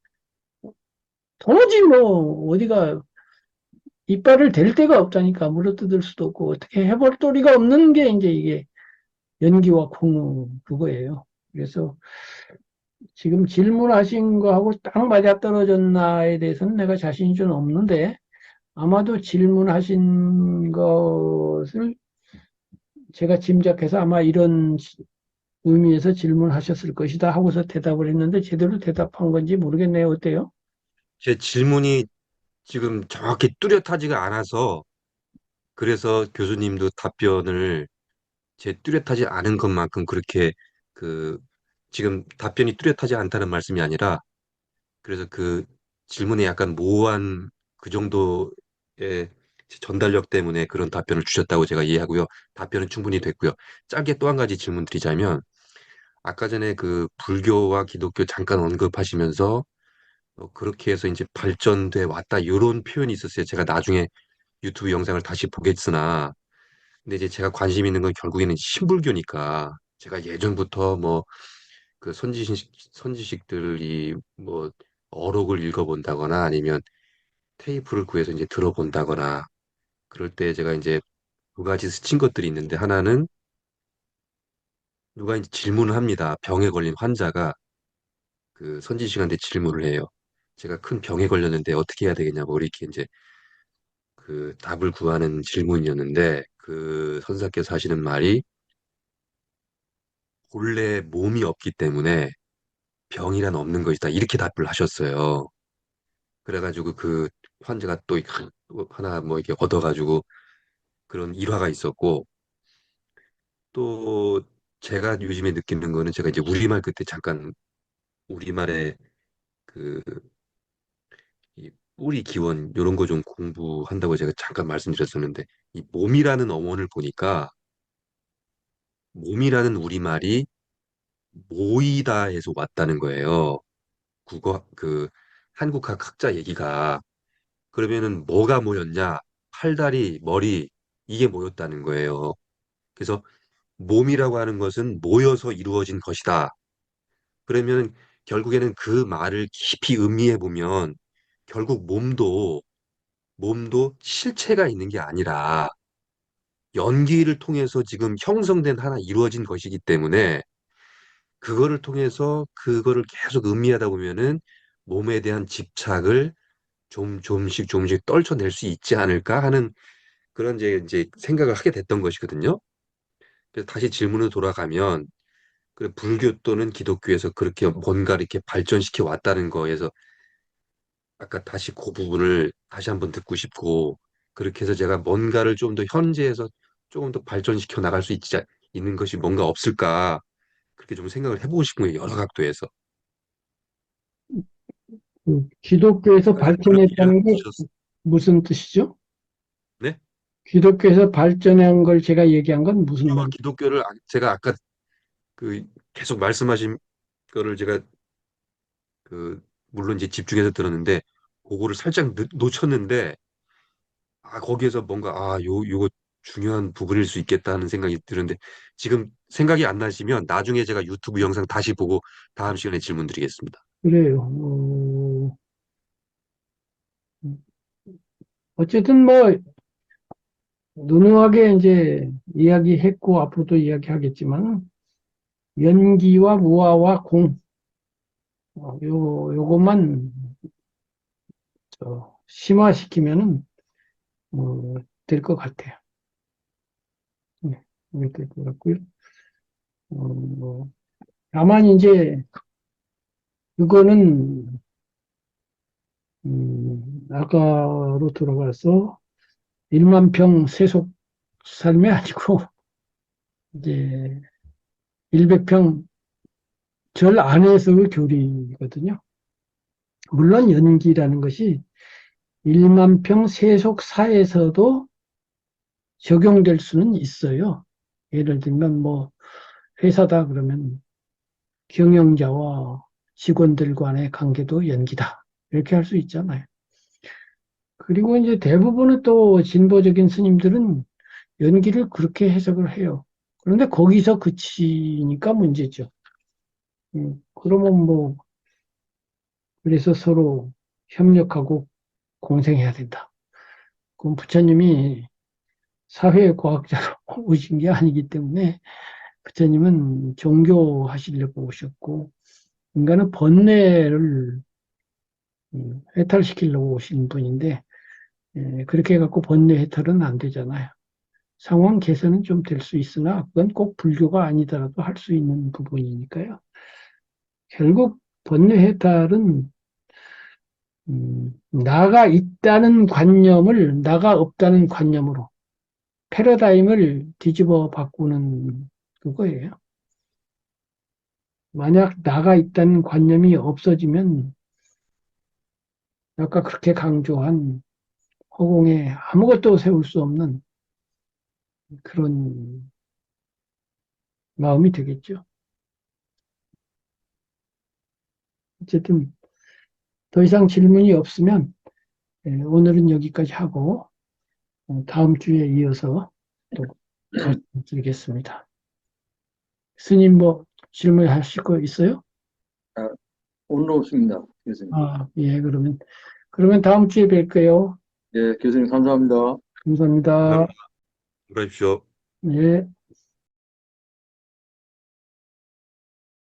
도무지 뭐 어디가 이빨을 댈 데가 없다니까 물어뜯을 수도 없고 어떻게 해볼 도리가 없는 게 이제 이게 연기와 콩 그거예요. 그래서 지금 질문하신 거하고 딱 맞아떨어졌나에 대해서는 내가 자신이 좀 없는데 아마도 질문하신 것을 제가 짐작해서 아마 이런 의미에서 질문하셨을 것이다 하고서 대답을 했는데 제대로 대답한 건지 모르겠네요. 어때요? 제 질문이 지금 정확히 뚜렷하지가 않아서 그래서 교수님도 답변을 제 뚜렷하지 않은 것만큼 그렇게 그 지금 답변이 뚜렷하지 않다는 말씀이 아니라 그래서 그 질문에 약간 모호한 그 정도의 전달력 때문에 그런 답변을 주셨다고 제가 이해하고요. 답변은 충분히 됐고요. 짧게 또 한 가지 질문 드리자면 아까 전에 그 불교와 기독교 잠깐 언급하시면서 그렇게 해서 이제 발전돼 왔다 이런 표현이 있었어요. 제가 나중에 유튜브 영상을 다시 보겠으나 근데 이제 제가 관심 있는 건 결국에는 신불교니까 제가 예전부터 뭐 그 선지식들이 뭐 어록을 읽어본다거나 아니면 테이프를 구해서 이제 들어본다거나 그럴 때 제가 이제 두 가지 스친 것들이 있는데 하나는 누가 이제 질문을 합니다. 병에 걸린 환자가 그 선지 시간대 질문을 해요. 제가 큰 병에 걸렸는데 어떻게 해야 되겠냐고 이렇게 이제 그 답을 구하는 질문이었는데 그 선사께서 하시는 말이 본래 몸이 없기 때문에 병이란 없는 것이다. 이렇게 답을 하셨어요. 그래가지고 그 환자가 또 하나 뭐 이렇게 얻어가지고 그런 일화가 있었고 또 제가 요즘에 느끼는 거는 제가 이제 우리말 그때 잠깐 우리말의 그 이 뿌리 기원 이런 거 좀 공부한다고 제가 잠깐 말씀드렸었는데 이 몸이라는 어원을 보니까 몸이라는 우리말이 모이다에서 왔다는 거예요. 국어 그 한국학 학자 얘기가 그러면은 뭐가 모였냐? 팔다리, 머리 이게 모였다는 거예요. 그래서 몸이라고 하는 것은 모여서 이루어진 것이다. 그러면 결국에는 그 말을 깊이 음미해 보면 결국 몸도 실체가 있는 게 아니라 연기를 통해서 지금 형성된 하나 이루어진 것이기 때문에 그거를 통해서 그거를 계속 음미하다 보면은 몸에 대한 집착을 조금씩 떨쳐낼 수 있지 않을까 하는 그런 이제 생각을 하게 됐던 것이거든요. 그래서 다시 질문으로 돌아가면 그 불교 또는 기독교에서 그렇게 뭔가 이렇게 발전시켜 왔다는 거에서 아까 다시 그 부분을 다시 한번 듣고 싶고 그렇게 해서 제가 뭔가를 좀 더 현재에서 조금 더 발전시켜 나갈 수 있는 것이 뭔가 없을까 그렇게 좀 생각을 해보고 싶은 거예요. 여러 각도에서. 그 기독교에서 제가 좀 그런 미련을 발전했다는 게 끼쳤어. 무슨 뜻이죠? 네? 기독교에서 발전한 걸 제가 얘기한 건 무슨 말? 기독교를 제가 아까 그 계속 말씀하신 거를 제가 그 물론 이제 집중해서 들었는데 그거를 살짝 놓쳤는데 거기에서 뭔가 요거 중요한 부분일 수 있겠다는 생각이 드는데 지금 생각이 안 나시면 나중에 제가 유튜브 영상 다시 보고 다음 시간에 질문 드리겠습니다. 그래요. 어쨌든 뭐 누누하게 이제 이야기했고 앞으로도 이야기하겠지만 연기와 무아와 공 요것만 심화시키면은 될 것 같아요. 네, 이게 될 것 같고요. 뭐 다만 이제 이거는 아까로 들어가서 1만 평 세속 삶이 아니고 이제 100평 절 안에서의 교리거든요. 물론 연기라는 것이 1만 평 세속 사에서도 적용될 수는 있어요. 예를 들면 뭐 회사다 그러면 경영자와 직원들 간의 관계도 연기다. 이렇게 할 수 있잖아요. 그리고 이제 대부분의 또 진보적인 스님들은 연기를 그렇게 해석을 해요. 그런데 거기서 그치니까 문제죠. 그러면 뭐, 그래서 서로 협력하고 공생해야 된다. 그럼 부처님이 사회과학자로 오신 게 아니기 때문에 부처님은 종교하시려고 오셨고, 인간은 번뇌를 해탈시키려고 오신 분인데, 그렇게 해갖고 번뇌 해탈은 안 되잖아요. 상황 개선은 좀 될 수 있으나, 그건 꼭 불교가 아니더라도 할 수 있는 부분이니까요. 결국 번뇌 해탈은 나가 있다는 관념을 나가 없다는 관념으로 패러다임을 뒤집어 바꾸는 그거예요. 만약 나가 있다는 관념이 없어지면 아까 그렇게 강조한 허공에 아무것도 세울 수 없는 그런 마음이 되겠죠. 어쨌든 더 이상 질문이 없으면 오늘은 여기까지 하고 다음 주에 이어서 또 말씀드리겠습니다. 스님 뭐 질문하실 거 있어요? 아, 오늘 없습니다, 교수님. 예, 그러면 다음 주에 뵐게요. 예, 교수님 감사합니다. 감사합니다. 감사합니다. 수고하십시오. 예.